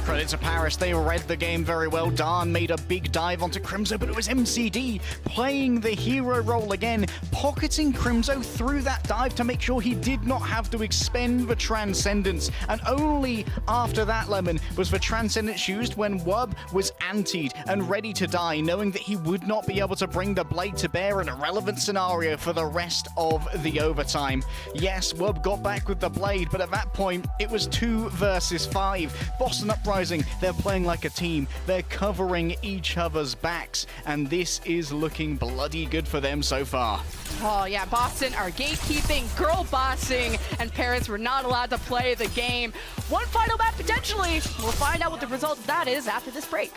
Credit to Paris, they read the game very well. Dan made a big dive onto Crimzo, but it was MCD playing the hero role again, pocketing Crimzo through that dive to make sure he did not have to expend the Transcendence. And only after that, Lemon, was the Transcendence used when Wub was antied and ready to die, knowing that he would not be able to bring the blade to bear in a relevant scenario for the rest of the overtime. Yes, Wub got back with the blade, but at that point, it was 2 versus 5. Boston Uprising, they're playing like a team. They're covering each other's backs, and this is looking bloody good for them so far. Oh yeah, Boston are gatekeeping, girl bossing, and parents were not allowed to play the game. One final map potentially. We'll find out what the result of that is after this break.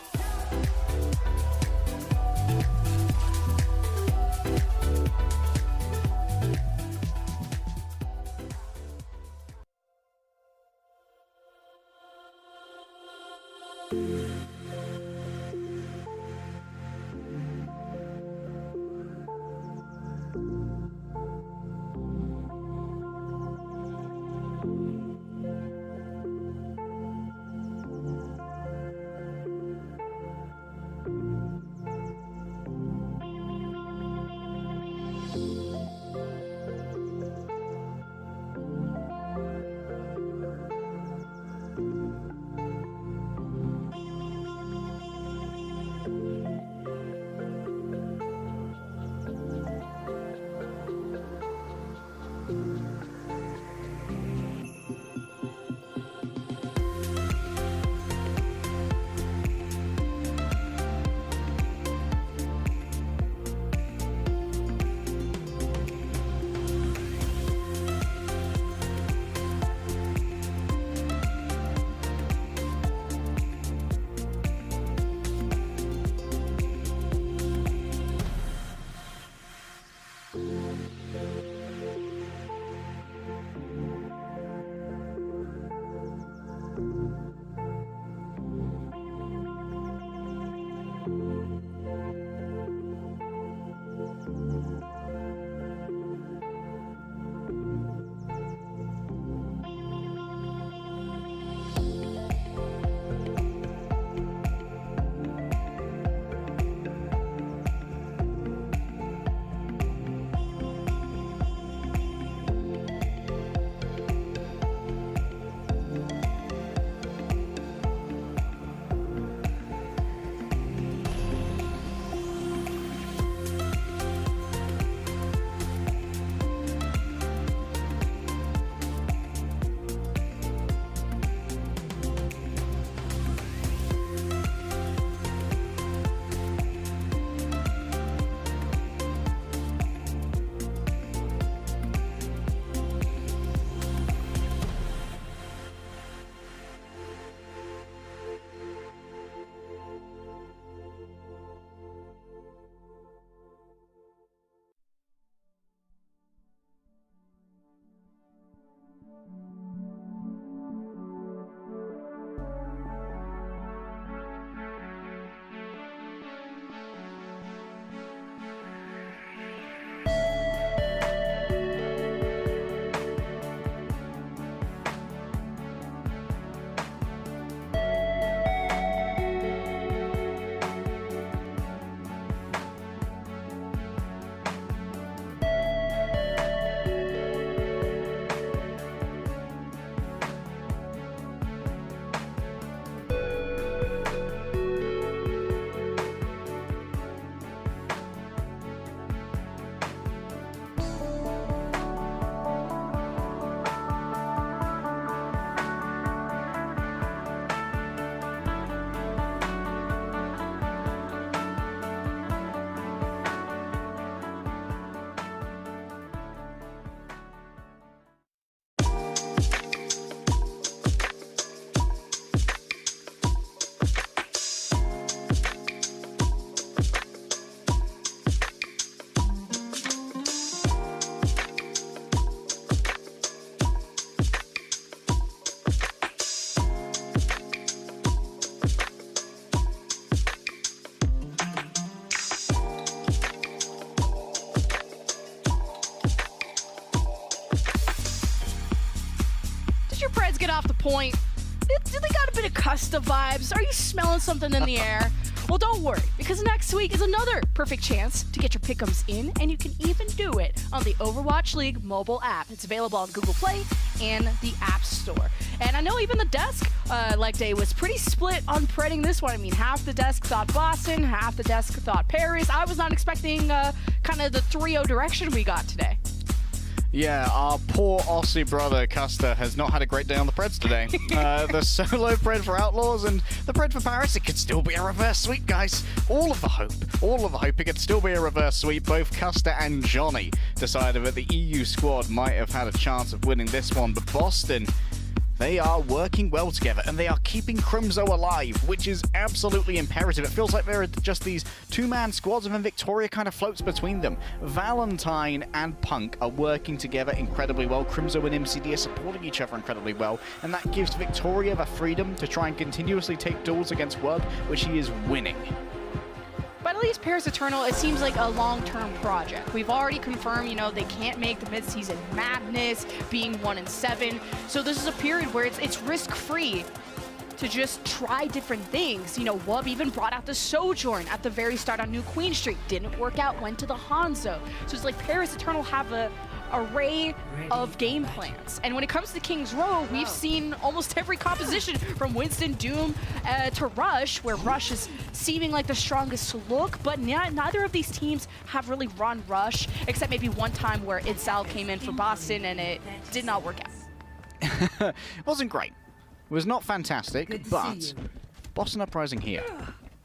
Get off the point. They got a bit of Custa vibes? Are you smelling something in the air? Well, don't worry, because next week is another perfect chance to get your pick'ems in, and you can even do it on the Overwatch League mobile app. It's available on Google Play and the App Store. And I know even the desk leg day was pretty split on predicting this one. I mean, half the desk thought Boston, half the desk thought Paris. I was not expecting kind of the 3-0 direction we got today. Yeah, our poor Aussie brother Custer has not had a great day on the Preds today. The solo Pred for Outlaws and the Pred for Paris, it could still be a reverse sweep, guys. All of the hope it could still be a reverse sweep. Both Custer and Johnny decided that the EU squad might have had a chance of winning this one, but Boston, they are working well together, and they are keeping Crimzo alive, which is absolutely imperative. It feels like there are just these two-man squads, and then Victoria kind of floats between them. Valentine and Punk are working together incredibly well. Crimzo and MCD are supporting each other incredibly well, and that gives Victoria the freedom to try and continuously take duels against Wub, which he is winning. But at least Paris Eternal, it seems like a long-term project. We've already confirmed, you know, they can't make the Midseason Madness, being 1-7. So this is a period where it's risk-free to just try different things. You know, Wub even brought out the Sojourn at the very start on New Queen Street. Didn't work out, went to the Hanzo. So it's like Paris Eternal have a array of game plans. And when it comes to King's Row, we've seen almost every composition from Winston, Doom to Rush, where Rush is seeming like the strongest look, but neither of these teams have really run Rush, except maybe one time where Idsal came in for Boston and it did not work out. It wasn't great. It was not fantastic, but Boston Uprising here.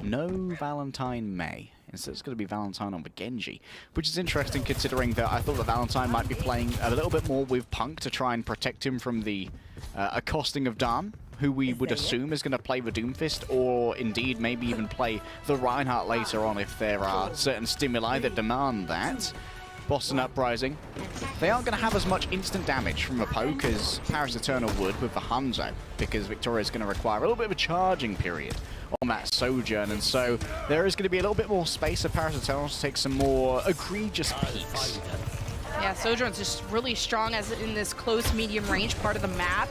No Valentine May. Instead, it's going to be Valentine on the Genji, which is interesting considering that I thought that Valentine might be playing a little bit more with Punk to try and protect him from the accosting of Dan, who we would assume is going to play the Doomfist, or indeed maybe even play the Reinhardt later on if there are certain stimuli that demand that. Boston Uprising, they aren't going to have as much instant damage from a poke as Paris Eternal would with the Hanzo, because Victoria is going to require a little bit of a charging period on that Sojourn, and so there is going to be a little bit more space for Paris Eternal to take some more egregious peaks. Yeah, Sojourn's just really strong as in this close medium range part of the map.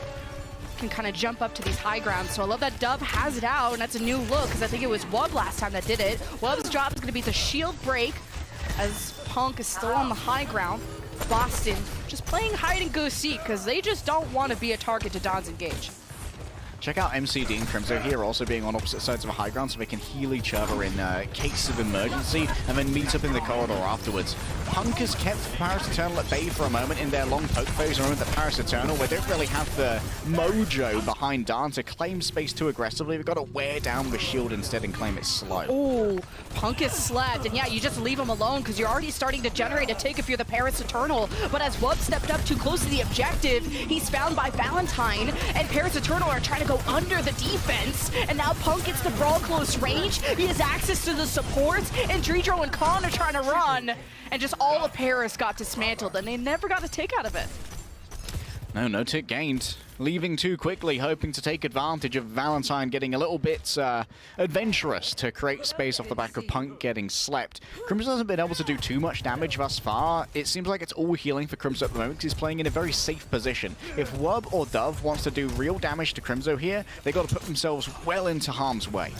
Can kind of jump up to these high grounds. So I love that Dove has it out, and that's a new look, because I think it was Wub last time that did it. Wub's job is going to be the shield break, as Punk is still on the high ground. Boston just playing hide and go seek, because they just don't want to be a target to Don's engage. Check out MCD and Crimzo here also being on opposite sides of a high ground so they can heal each other in case of emergency and then meet up in the corridor afterwards. Punk has kept Paris Eternal at bay for a moment in their long poke phase. Remember that Paris Eternal, they don't really have the mojo behind Dan to claim space too aggressively. They've got to wear down the shield instead and claim it slow. Oh, Punk is slept, and yeah, you just leave him alone because you're already starting to generate a take if you're the Paris Eternal. But as Wub stepped up too close to the objective, he's found by Valentine, and Paris Eternal are trying to go under the defense, and now Punk gets the brawl close range. He has access to the supports, and Dredro and Khan are trying to run, and just all of Paris got dismantled, and they never got a tick out of it. No tick gained. Leaving too quickly, hoping to take advantage of Valentine getting a little bit adventurous to create space off the back of Punk getting slept. Crimson hasn't been able to do too much damage thus far. It seems like it's all healing for Crimson at the moment because he's playing in a very safe position. If Wub or Dove wants to do real damage to Crimson here, they got to put themselves well into harm's way.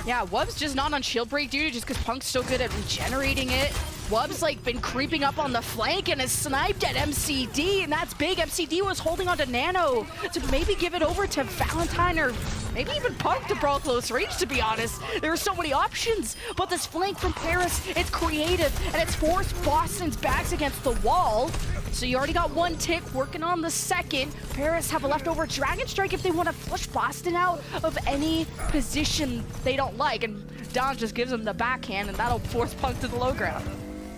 Yeah, Wub's just not on shield break duty just because Punk's so good at regenerating it. Wub's like been creeping up on the flank and is sniped at MCD, and that's big. MCD was holding on to Nano to maybe give it over to Valentine or maybe even Punk to brawl close range, to be honest. There are so many options, but this flank from Paris, it's creative, and it's forced Boston's backs against the wall. So you already got one tick, working on the second. Paris have a leftover Dragon Strike if they want to flush Boston out of any position they don't like, and Don just gives them the backhand, and that'll force Punk to the low ground.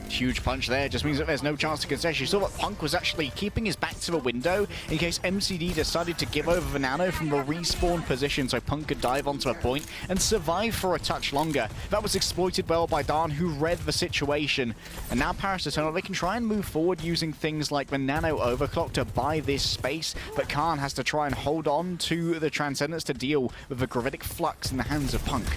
Huge punch there, just means that there's no chance to contest. You saw that Punk was actually keeping his back to the window in case MCD decided to give over the Nano from the respawn position so Punk could dive onto a point and survive for a touch longer. That was exploited well by Dan, who read the situation. And now Paris Eternal, they can try and move forward using things like the Nano Overclock to buy this space, but Khan has to try and hold on to the Transcendence to deal with the gravitic flux in the hands of Punk.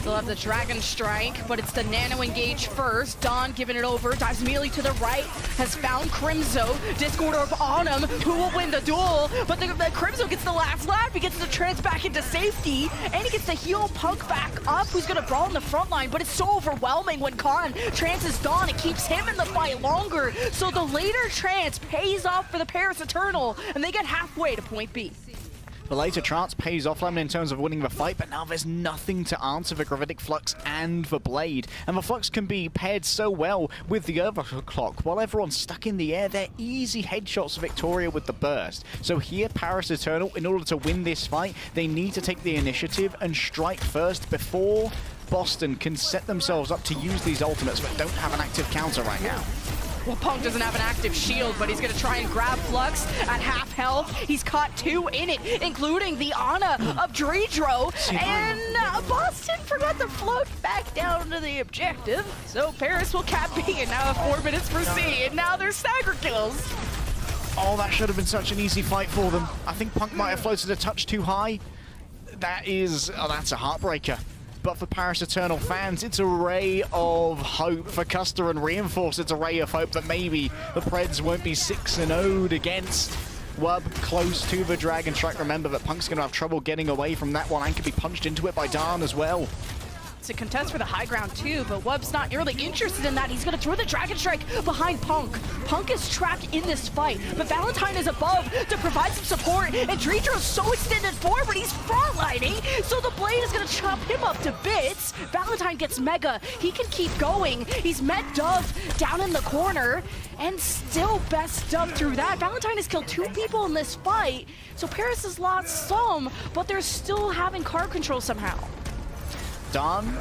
Still have the Dragon Strike, but it's the Nano engage first. Dawn giving it over, dives immediately to the right, has found Crimzo. Discord Orb on him, who will win the duel? But the Crimzo gets the last lap, he gets the Trance back into safety, and he gets the heal Punk back up, who's gonna brawl in the front line, but it's so overwhelming when Khan trances Dawn, it keeps him in the fight longer, so the later trance pays off for the Paris Eternal, and they get halfway to point B. The later trance pays off Lemon in terms of winning the fight, but now there's nothing to answer the Gravitic Flux and the Blade. And the Flux can be paired so well with the Overclock. While everyone's stuck in the air, they're easy headshots for Victoria with the Burst. So here, Paris Eternal, in order to win this fight, they need to take the initiative and strike first before Boston can set themselves up to use these ultimates, but don't have an active counter right now. Well, Punk doesn't have an active shield, but he's going to try and grab Flux at half health. He's caught 2 in it, including the Ana of Dredro. And Boston forgot to float back down to the objective. So Paris will cap B, and now 4 minutes for C, and now there's stagger kills. Oh, that should have been such an easy fight for them. I think Punk might have floated a touch too high. That's a heartbreaker. But for Paris Eternal fans, it's a ray of hope. For Custer and Reinforce, it's a ray of hope that maybe the Preds won't be 6-0'd against Wub close to the Dragon Strike. Remember that Punk's going to have trouble getting away from that one and could be punched into it by Darn as well. To contest for the high ground too, but Wub's not really interested in that. He's gonna throw the Dragon Strike behind Punk. Punk is trapped in this fight, but Valentine is above to provide some support, and Dredro's so extended forward, he's frontlining, so the Blade is gonna chop him up to bits. Valentine gets Mega, he can keep going. He's met Dove down in the corner, and still best Dove through that. Valentine has killed 2 people in this fight, so Paris has lost some, but they're still having card control somehow. Darn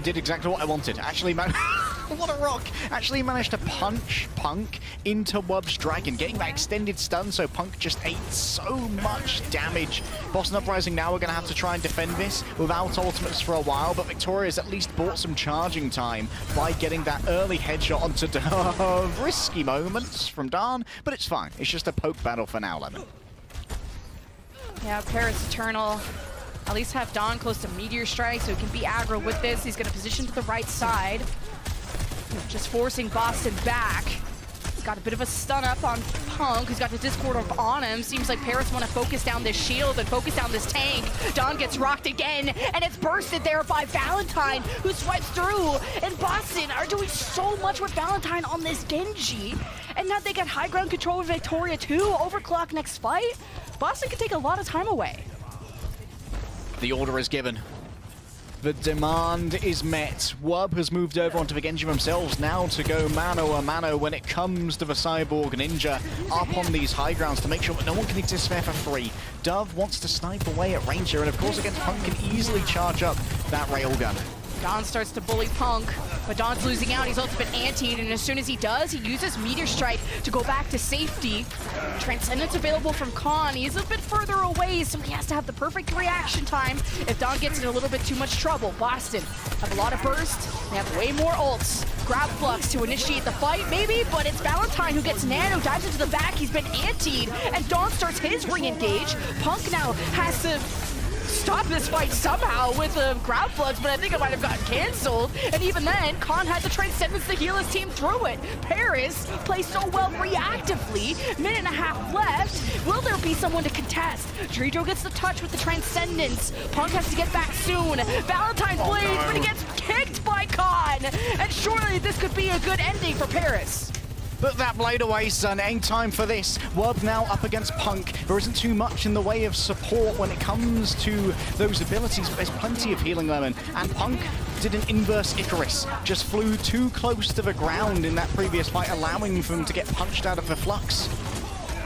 did exactly what I wanted. Actually, what a rock! Actually managed to punch Punk into Wub's Dragon, getting that extended stun, so Punk just ate so much damage. Boston Uprising now are going to have to try and defend this without ultimates for a while, but Victoria's at least bought some charging time by getting that early headshot onto Dove. Risky moments from Darn, but it's fine. It's just a poke battle for now, Lemon. Yeah, Paris Eternal at least have Dawn close to Meteor Strike, so he can be aggro with this. He's going to position to the right side, just forcing Boston back. He's got a bit of a stun up on Punk, who's got the Discord Orb on him. Seems like Paris want to focus down this shield and focus down this tank. Dawn gets rocked again, and it's bursted there by Valentine, who swipes through. And Boston are doing so much with Valentine on this Genji. And now they get high ground control with Victoria too. Overclock next fight. Boston can take a lot of time away. The order is given. The demand is met. Wub has moved over onto the Genji themselves now to go mano a mano when it comes to the Cyborg Ninja up on these high grounds to make sure that no one can exist there for free. Dove wants to snipe away at range here, and of course against Punk can easily charge up that railgun. Dawn starts to bully Punk, but Dawn's losing out. He's also been antied, and as soon as he does, he uses Meteor Strike to go back to safety. Transcendence available from Khan. He's a bit further away, so he has to have the perfect reaction time if Dawn gets in a little bit too much trouble. Boston have a lot of burst. They have way more ults. Grab Flux to initiate the fight, maybe, but it's Valentine who gets Nano, dives into the back. He's been antied, and Dawn starts his re-engage. Punk now has to stop this fight somehow with a grab flux, but I think it might have gotten canceled. And even then, Khan had the Transcendence to heal his team through it. Paris plays so well reactively. Minute and a half left. Will there be someone to contest? Dredro gets the touch with the Transcendence. Punk has to get back soon. Valentine blades, but he gets kicked by Khan. And surely this could be a good ending for Paris. Put that blade away, son. Ain't time for this. Wub now up against Punk. There isn't too much in the way of support when it comes to those abilities, but there's plenty of healing, Lemon. And Punk did an inverse Icarus. Just flew too close to the ground in that previous fight, allowing them to get punched out of the flux.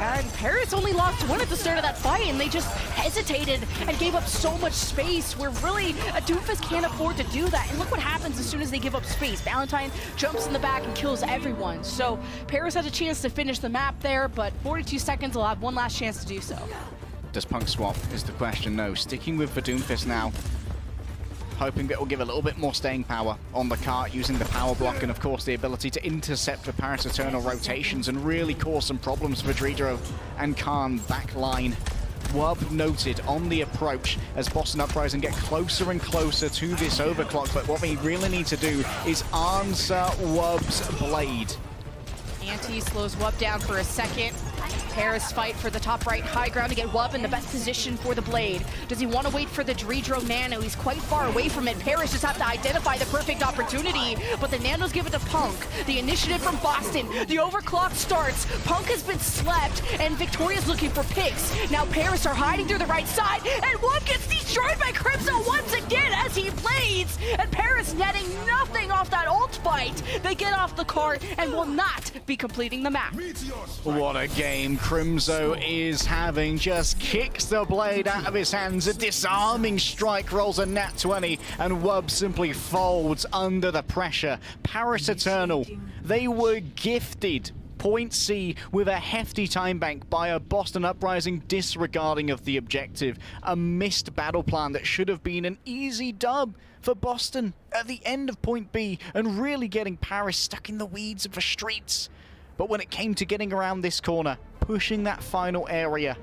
And Paris only lost 1 at the start of that fight, and they just hesitated and gave up so much space where really a Doofus can't afford to do that. And look what happens as soon as they give up space. Valentine jumps in the back and kills everyone. So Paris has a chance to finish the map there, but 42 seconds will have one last chance to do so. Does Punk swap is the question. No, sticking with the Doomfist now. Hoping that it will give a little bit more staying power on the cart, using the power block and of course the ability to intercept the Paris Eternal rotations and really cause some problems for Dredro and Khan backline. Wub noted on the approach as Boston Uprising get closer and closer to this overclock, but what we really need to do is answer Wub's blade. Anti slows Wub down for a second. Paris fight for the top right high ground to get Wub in the best position for the blade. Does he want to wait for the Dredro Nano? He's quite far away from it. Paris just have to identify the perfect opportunity, but the Nanos give it to Punk. The initiative from Boston. The overclock starts. Punk has been slept, and Victoria's looking for picks. Now Paris are hiding through the right side, and Wub gets destroyed by Crimson once again as he blades, and Paris netting nothing off that ult fight. They get off the cart and will not be completing the map. What a game Crimzo is having. Just kicks the blade out of his hands. A disarming strike rolls a nat 20, and Wub simply folds under the pressure. Paris Eternal, they were gifted point C with a hefty time bank by a Boston Uprising disregarding of the objective. A missed battle plan that should have been an easy dub for Boston at the end of point B, and really getting Paris stuck in the weeds of the streets. But when it came to getting around this corner, pushing that final area,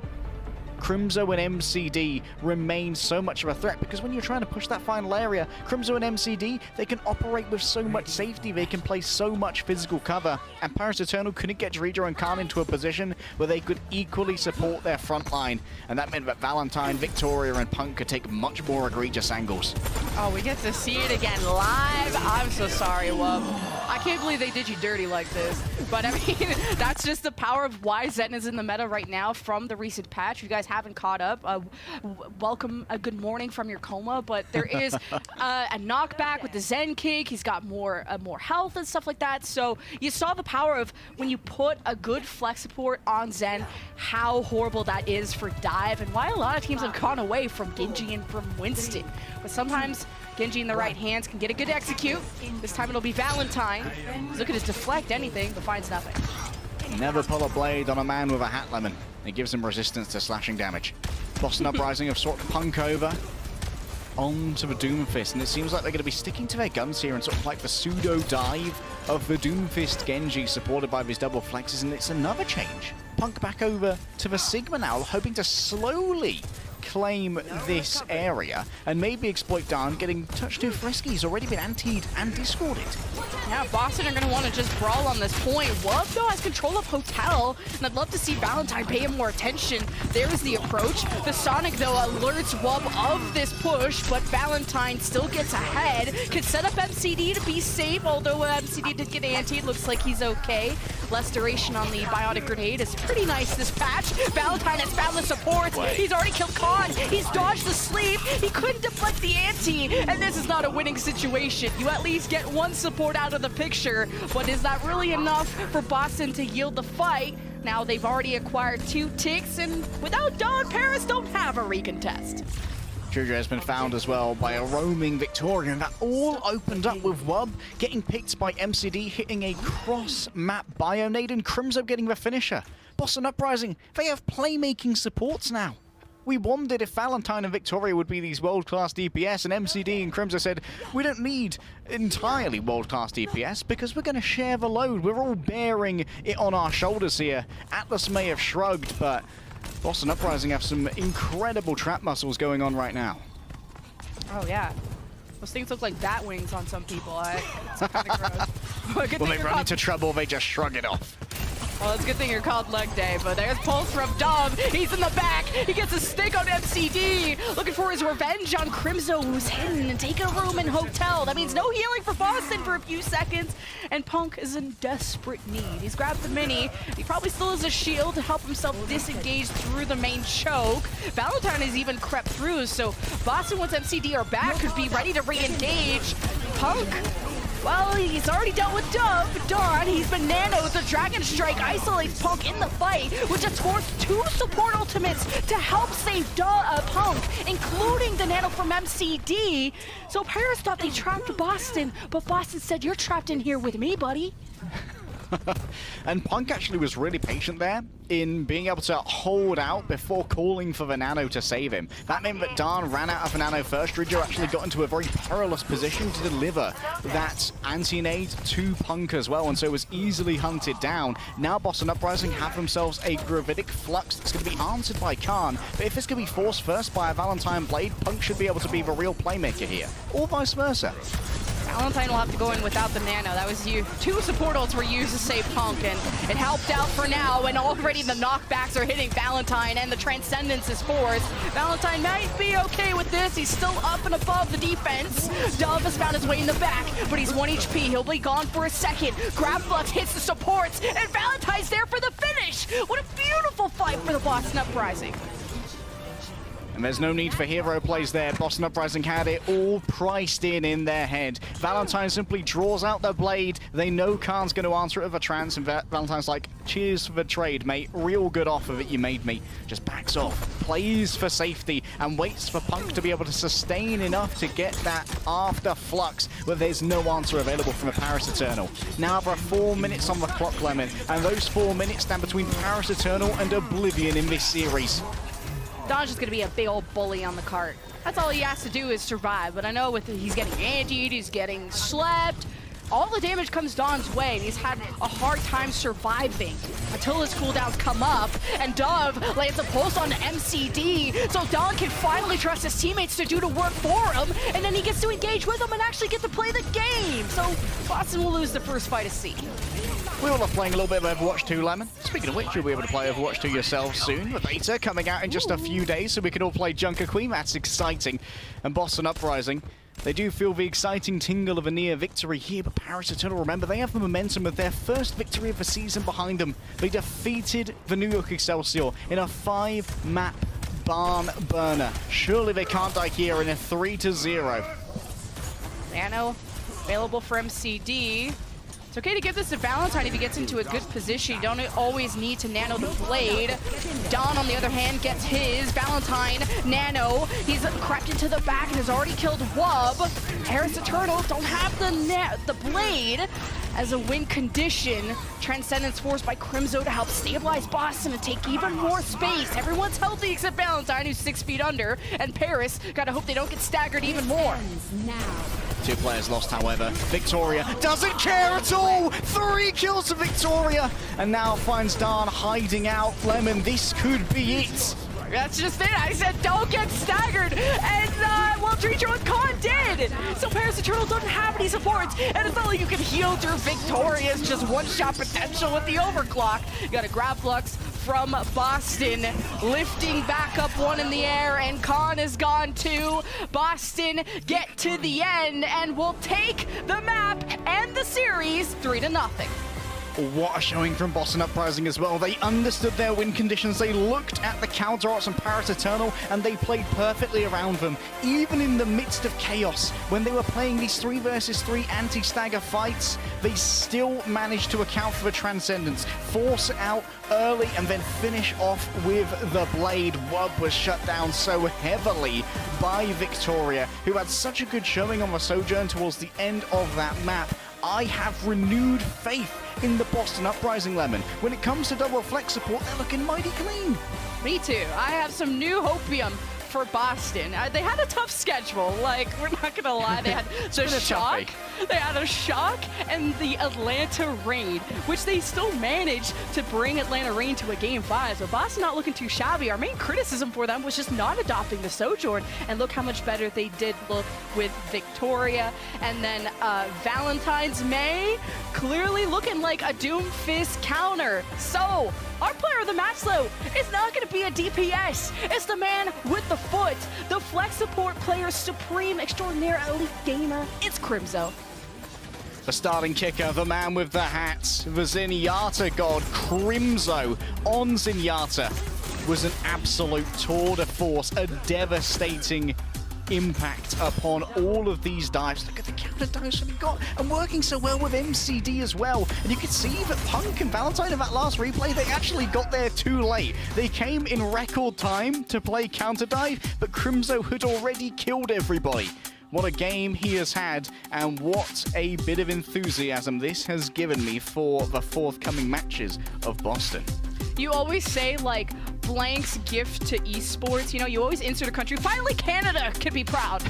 Crimzo and MCD remain so much of a threat, because when you're trying to push that final area, Crimzo and MCD, they can operate with so much safety, they can play so much physical cover, and Paris Eternal couldn't get Dredro and Khan into a position where they could equally support their front line, and that meant that Valentine, Victoria, and Punk could take much more egregious angles. Oh, we get to see it again live. I'm so sorry, Wub. I can't believe they did you dirty like this. But I mean, that's just the power of why Zen is in the meta right now from the recent patch. You guys haven't caught up. Welcome, a good morning from your coma. But there is a knockback with the Zen kick. He's got more health and stuff like that. So you saw the power of when you put a good flex support on Zen, how horrible that is for dive, and why a lot of teams have gone away from Genji and from Winston. But sometimes Genji in the right hands can get a good execute. This time it'll be Valentine. He's looking to deflect anything, but finds nothing. Never pull a blade on a man with a hat, Lemon. It gives him resistance to slashing damage. Boston Uprising have sort of Punk over onto the Doomfist, and it seems like they're going to be sticking to their guns here and sort of like the pseudo dive of the Doomfist Genji supported by his double flexes, and it's another change. Punk back over to the Sigma now, hoping to slowly claim this area and maybe exploit Dawn getting touched too frisky. He's already been antied and discorded. Yeah, Boston are going to want to just brawl on this point. Wub, though, has control of Hotel, and I'd love to see Valentine pay him more attention. There is the approach. The Sonic, though, alerts Wub of this push, but Valentine still gets ahead. Could set up MCD to be safe, although MCD did get antied. Looks like he's okay. Less duration on the Biotic Grenade is pretty nice this patch. Valentine has found the supports. He's already killed Khan. He's dodged the sleeve. He couldn't deflect the anti, and this is not a winning situation. You at least get one support out of the picture, but is that really enough for Boston to yield the fight? Now they've already acquired 2 ticks, and without Dawn, Paris don't have a recontest. Dredro has been found as well by a roaming Victoria, and that all opened up with Wub getting picked by MCD, hitting a cross-map Bionade, and Crimzo getting the finisher. Boston Uprising, they have playmaking supports now. We wondered if Valentine and Victoria would be these world-class DPS, and MCD and Crimzo said, we don't need entirely world-class DPS because we're going to share the load. We're all bearing it on our shoulders here. Atlas may have shrugged, but Boston Uprising have some incredible trap muscles going on right now. Oh, yeah. Those things look like bat wings on some people. It's kind of gross. Well, they run into trouble, they just shrug it off. Well, it's a good thing you're called leg day, but there's Pulse from Dove. He's in the back. He gets a stick on MCD. Looking for his revenge on Crimzo, who's hidden and taking a room in Hotel. That means no healing for Boston for a few seconds, and Punk is in desperate need. He's grabbed the mini. He probably still has a shield to help himself disengage through the main choke. Valentine has even crept through, so Boston, once MCD are back, could be ready to re-engage. Punk, well, he's already dealt with Dawn. He's been nanoed. The Dragon Strike isolates Punk in the fight, which has forced 2 support ultimates to help save Punk, including the nano from MCD. So Paris thought they trapped Boston, but Boston said, you're trapped in here with me, buddy. And Punk actually was really patient there in being able to hold out before calling for the nano to save him. That meant that Dan ran out of the nano first. Ridger actually got into a very perilous position to deliver that anti-nade to Punk as well, and so was easily hunted down. Now Boston Uprising have themselves a gravitic flux that's going to be answered by Khan, but if it's going to be forced first by a Valentine Blade, Punk should be able to be the real playmaker here, or vice versa. Valentine will have to go in without the nano. That was you. 2 support ults were used to save Punk, and it helped out for now, and already the knockbacks are hitting Valentine, and the Transcendence is forced. Valentine might be okay with this. He's still up and above the defense. Dove has found his way in the back, but he's 1 HP. He'll be gone for a second. Grab Flux hits the supports, and Valentine's there for the finish. What a beautiful fight for the Boston Uprising. And there's no need for hero plays there. Boston Uprising had it all priced in their head. Valentine simply draws out the blade. They know Khan's going to answer it with a trance, and Valentine's like, cheers for the trade, mate. Real good offer that you made me. Just backs off, plays for safety, and waits for Punk to be able to sustain enough to get that after Flux, where there's no answer available from a Paris Eternal. Now there are 4 minutes on the clock, Lemon, and those 4 minutes stand between Paris Eternal and Oblivion in this series. Don's just going to be a big old bully on the cart. That's all he has to do is survive. But I know with he's getting antied, he's getting slept. All the damage comes Don's way, and he's had a hard time surviving until his cooldowns come up, and Dove lands a pulse on MCD, so Don can finally trust his teammates to do the work for him, and then he gets to engage with them and actually get to play the game. So Boston will lose the first fight of C. We all are playing a little bit of Overwatch 2, Lemon. Speaking of which, you'll be able to play Overwatch 2 yourself soon. The beta coming out in just a few days, so we can all play Junker Queen. That's exciting. And Boston Uprising, they do feel the exciting tingle of a near victory here, but Paris Eternal, remember, they have the momentum of their first victory of the season behind them. They defeated the New York Excelsior in a 5-map barn burner. Surely they can't die here in a 3-0. Nano available for MCD. It's okay to give this to Valentine if he gets into a good position. You don't always need to nano the blade. Don, on the other hand, gets his. Valentine, nano. He's crept into the back and has already killed Wub. Paris Eternal don't have the blade as a win condition. Transcendence forced by Crimzo to help stabilize Boston and take even more space. Everyone's healthy except Valentine, who's 6 feet under, and Paris. Gotta hope they don't get staggered even more. 2 players lost, however. Victoria doesn't care at all! 3 kills to Victoria! And now finds Dan hiding out. Lemon, this could be it. That's just it. I said don't get staggered. And, well, Treacher with Khan did. So Paris Eternal don't have any supports. And it's not like you can heal through Victoria's just one-shot potential with the overclock. You got a grab flux from Boston, lifting back up 1 in the air, and Khan is gone too. Boston get to the end and will take the map and the series 3-0. What a showing from Boston Uprising as well. They understood their win conditions. They looked at the counter arts from Paris Eternal and they played perfectly around them. Even in the midst of chaos, when they were playing these 3 versus 3 anti-stagger fights, they still managed to account for the Transcendence, force it out early and then finish off with the blade. Wub was shut down so heavily by Victoria, who had such a good showing on the Sojourn towards the end of that map. I have renewed faith in the Boston Uprising, Lemon. When it comes to double flex support, they're looking mighty clean. Me too. I have some new hopium for Boston. They had a tough schedule. Like, we're not gonna lie. They had the shock. They had a shock and the Atlanta raid, which they still managed to bring Atlanta Reign to a Game 5. So Boston not looking too shabby. Our main criticism for them was just not adopting the Sojourn. And look how much better they did look with Victoria. And then Valentine's May clearly looking like a Doomfist counter. So our player of the match, though, is not going to be a DPS. It's the man with the foot, the flex support player supreme extraordinaire elite gamer. It's Crimzo. The starting kicker, the man with the hats, the Zenyatta god, Crimzo on Zenyatta, was an absolute tour de force, a devastating impact upon all of these dives. Look at the counter dives that he got, and working so well with MCD as well. And you can see that Punk and Valentine in that last replay, they actually got there too late. They came in record time to play counter dive, but Crimzo had already killed everybody. What a game he has had, and what a bit of enthusiasm this has given me for the forthcoming matches of Boston. You always say, like, blank's gift to esports. You know, you always insert a country. Finally, Canada can be proud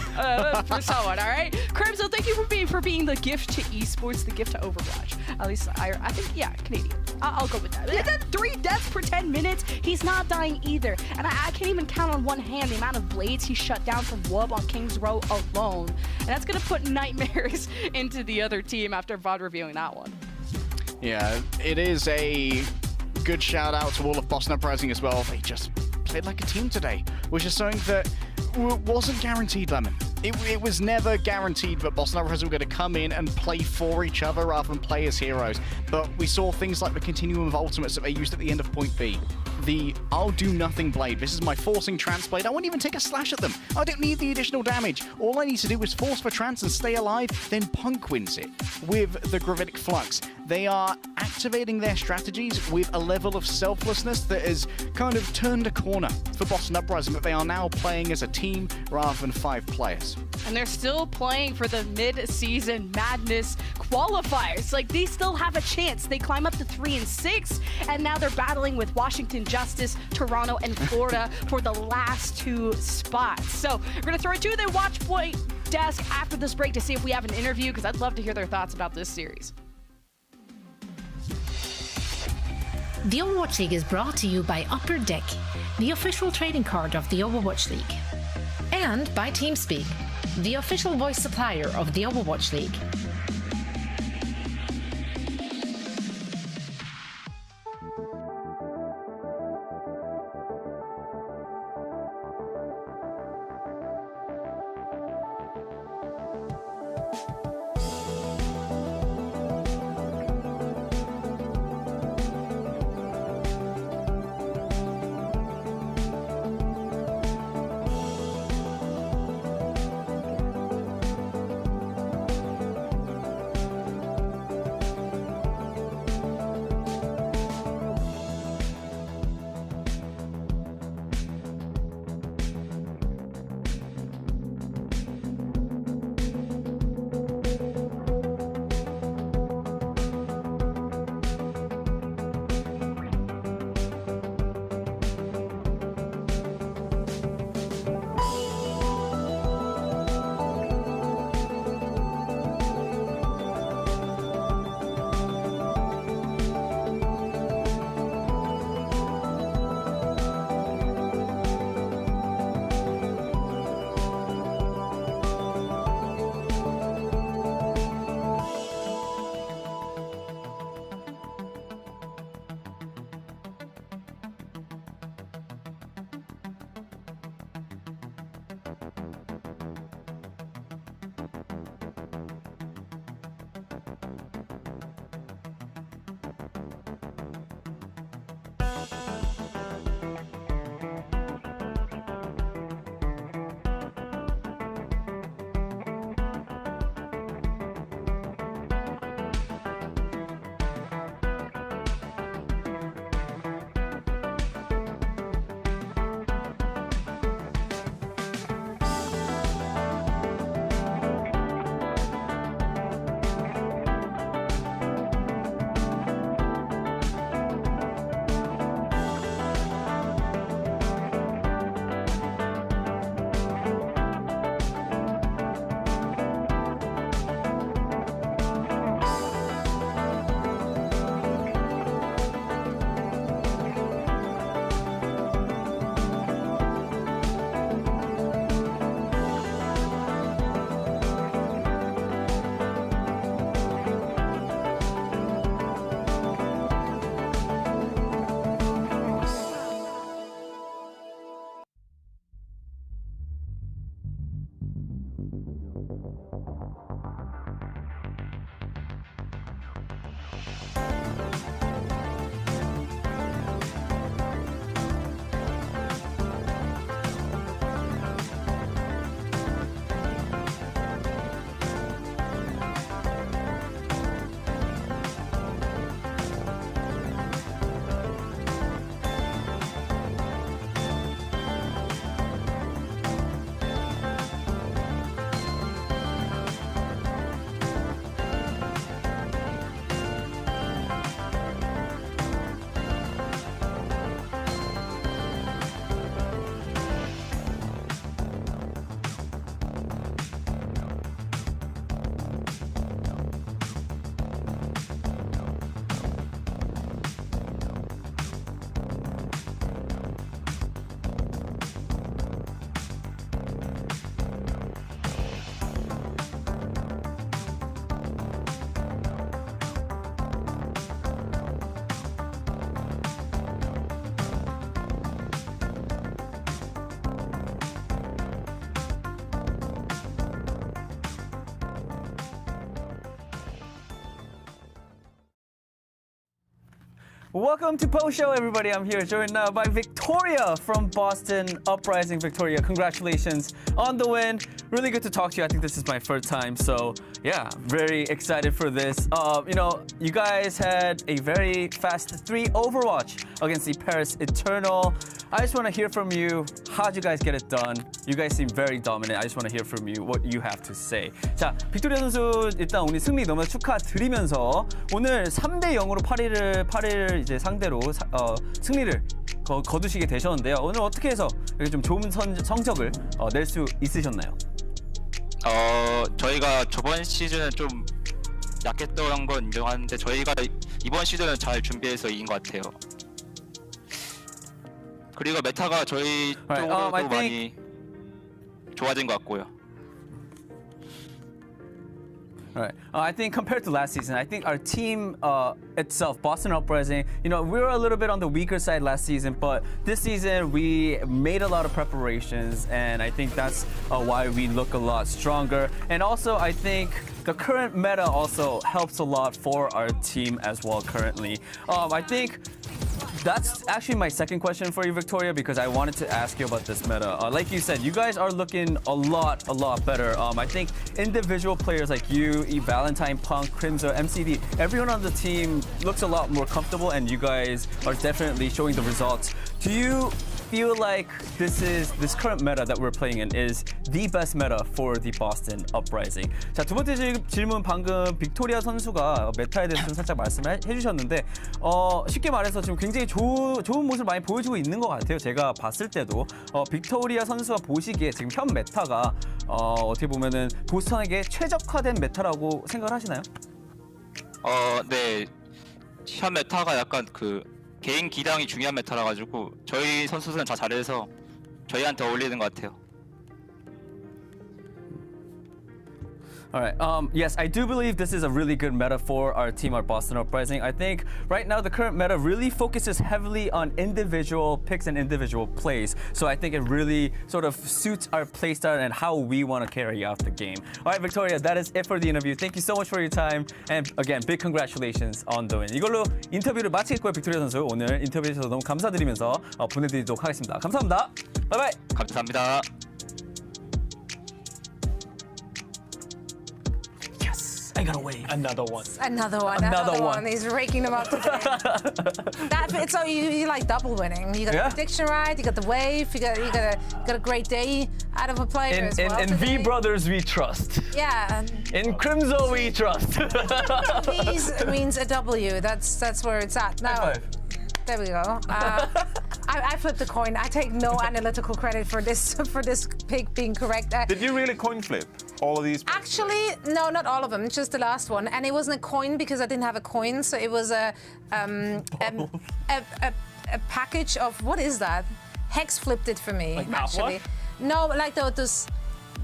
for someone, all right? Crimson, thank you for being the gift to esports, the gift to Overwatch. At least, I think, yeah, Canadian. I'll go with that. And then 3 deaths per 10 minutes. He's not dying either. And I can't even count on one hand the amount of blades he shut down from Wub on King's Row alone. And that's going to put nightmares into the other team after VOD reviewing that one. Yeah, it is a good shout out to all of Boston Uprising as well. They just played like a team today, which is something that wasn't guaranteed, Lemon. It was never guaranteed that Boston Uprising were going to come in and play for each other rather than play as heroes. But we saw things like the continuum of ultimates that they used at the end of Point B. The I'll do nothing blade. This is my forcing trance blade. I won't even take a slash at them. I don't need the additional damage. All I need to do is force for trance and stay alive, then Punk wins it with the Gravitic Flux. They are activating their strategies with a level of selflessness that has kind of turned a corner for Boston Uprising, that they are now playing as a team rather than 5 players. And they're still playing for the Mid-Season Madness qualifiers. Like, they still have a chance. They climb up to 3 and 6, and now they're battling with Washington Justice, Toronto, and Florida for the last 2 spots. So we're going to throw it to the watch point desk after this break to see if we have an interview, because I'd love to hear their thoughts about this series. The Overwatch League is brought to you by Upper Deck, the official trading card of the Overwatch League. And by TeamSpeak, the official voice supplier of the Overwatch League. Welcome to Post Show, everybody. I'm here joined now by Victoria from Boston Uprising. Victoria, congratulations on the win. Really good to talk to you. I think this is my first time, so yeah, very excited for this. You guys had a very fast 3 Overwatch against the Paris Eternal. I just want to hear from you. How'd you guys get it done? You guys seem very dominant. I just want to hear from you what you have to say. 자, 빅토리아 선수 일단 오늘 승리 너무 축하드리면서 오늘 3대 0으로 8위를 이제 상대로 승리를 거두시게 되셨는데요. 오늘 어떻게 해서 이렇게 좀 좋은 성적을 낼 수 있으셨나요? 저희가 저번 시즌은 좀 약했던 건 인정하는데 저희가 이번 시즌은 잘 준비해서 이긴 것 같아요. 그리고 메타가 저희 쪽으로도 많이 좋아진 것 같고요. Right. I think compared to last season, I think our team itself, Boston Uprising, we were a little bit on the weaker side last season, but this season we made a lot of preparations, and I think that's why we look a lot stronger. And also, I think the current meta also helps a lot for our team as well currently. I think that's actually my second question for you, Victoria, because I wanted to ask you about this meta. Like you said, you guys are looking a lot better. I think individual players like you, Valentine, Punk, Crimzo, MCD, everyone on the team looks a lot more comfortable, and you guys are definitely showing the results. Do you feel like this current meta that we're playing in is the best meta for the Boston Uprising? 자, 두 번째 질문 방금 빅토리아 선수가 메타에 대해서 좀 살짝 말씀을 해주셨는데 쉽게 말해서 지금 굉장히 좋은 모습을 많이 보여주고 있는 것 같아요. 제가 봤을 때도 빅토리아 선수가 보시기에 지금 현 메타가 어떻게 보면은 보스턴에게 최적화된 메타라고 생각을 하시나요? 네. 현 메타가 약간 개인 기량이 중요한 메타라 가지고 저희 선수들은 다 잘해서 저희한테 어울리는 것 같아요. All right. Yes, I do believe this is a really good meta for our team, our Boston Uprising. I think right now the current meta really focuses heavily on individual picks and individual plays. So I think it really sort of suits our playstyle and how we want to carry out the game. All right, Victoria, that is it for the interview. Thank you so much for your time. And again, big congratulations on the win. 이걸로 인터뷰를 마치겠고요, 빅토리아 선수. 오늘 인터뷰해 주셔서 너무 감사드리면서 보내드리도록 하겠습니다. 감사합니다. 바이바이. 감사합니다. I got away. Another one. Another one. He's raking them up today. So you like double winning. You got the prediction right. You got the wave. You got a great day out of a player as well. In V Brothers we trust. Yeah. In Crimzo we trust. V's means a W. That's where it's at now. There we go. I flipped the coin. I take no analytical credit for this pick being correct. Did you really coin flip all of these picks? Actually, no, not all of them. Just the last one, and it wasn't a coin because I didn't have a coin. So it was a package of what is that? Hex flipped it for me. Like actually, no, like those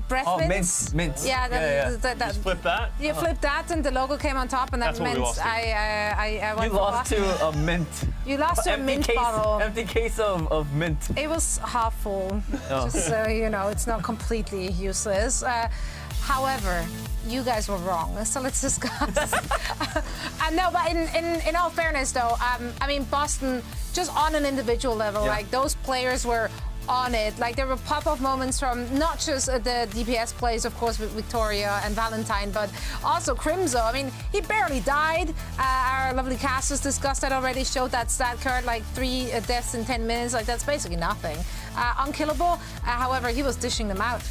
breath mints. Mints. Yeah, That just flip that. You flip that, and the logo came on top, and that meant I went You lost to a mint. You lost to a mint bottle. Empty case of mint. It was half full, just so you know, it's not completely useless. However, you guys were wrong, so let's discuss. No, but in all fairness, though, I mean, Boston, just on an individual level, like those players were on it. Like there were pop-up moments from not just the DPS plays, of course, with Victoria and Valentine, but also Crimzo. I mean, he barely died. Our lovely casters discussed that already, showed that stat card, like 3 deaths in 10 minutes. Like that's basically nothing. Unkillable. However, he was dishing them out.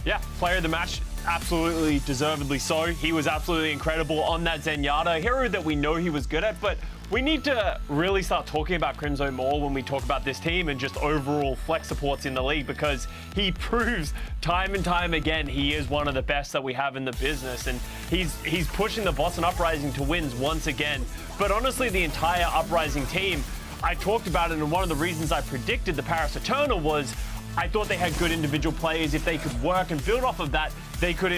Yeah, player of the match, absolutely deservedly so. He was absolutely incredible on that Zenyatta, a hero that we know he was good at, but we need to really start talking about Crimzo more when we talk about this team and just overall flex supports in the league, because he proves time and time again he is one of the best that we have in the business, and he's pushing the Boston Uprising to wins once again. But honestly, the entire Uprising team, I talked about it, and one of the reasons I predicted the Paris Eternal was I thought they had good individual players. If they could work and build off of that, they could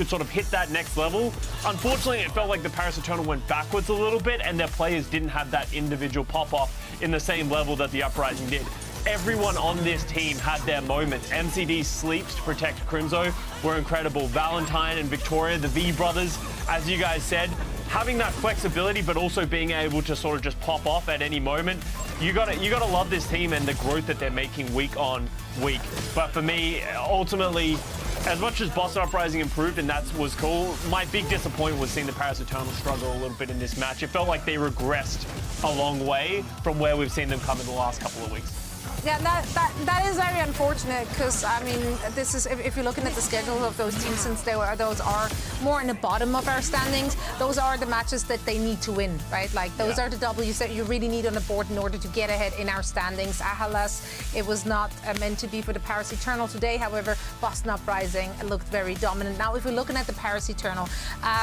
sort of hit that next level. Unfortunately, it felt like the Paris Eternal went backwards a little bit, and their players didn't have that individual pop-off in the same level that the Uprising did. Everyone on this team had their moments. MCD's sleeps to protect Crimzo were incredible. Valentine and Victoria, the V brothers, as you guys said, having that flexibility, but also being able to sort of just pop off at any moment. You gotta love this team and the growth that they're making week on week. But for me, ultimately, as much as Boston Uprising improved and that was cool, my big disappointment was seeing the Paris Eternal struggle a little bit in this match. It felt like they regressed a long way from where we've seen them come in the last couple of weeks. Yeah, that is very unfortunate because, I mean, this is, if you're looking at the schedule of those teams, since those are more in the bottom of our standings, those are the matches that they need to win, right? Like, those are the W's that you really need on the board in order to get ahead in our standings. Ahalas, it was not meant to be for the Paris Eternal today. However, Boston Uprising looked very dominant. Now, if we're looking at the Paris Eternal,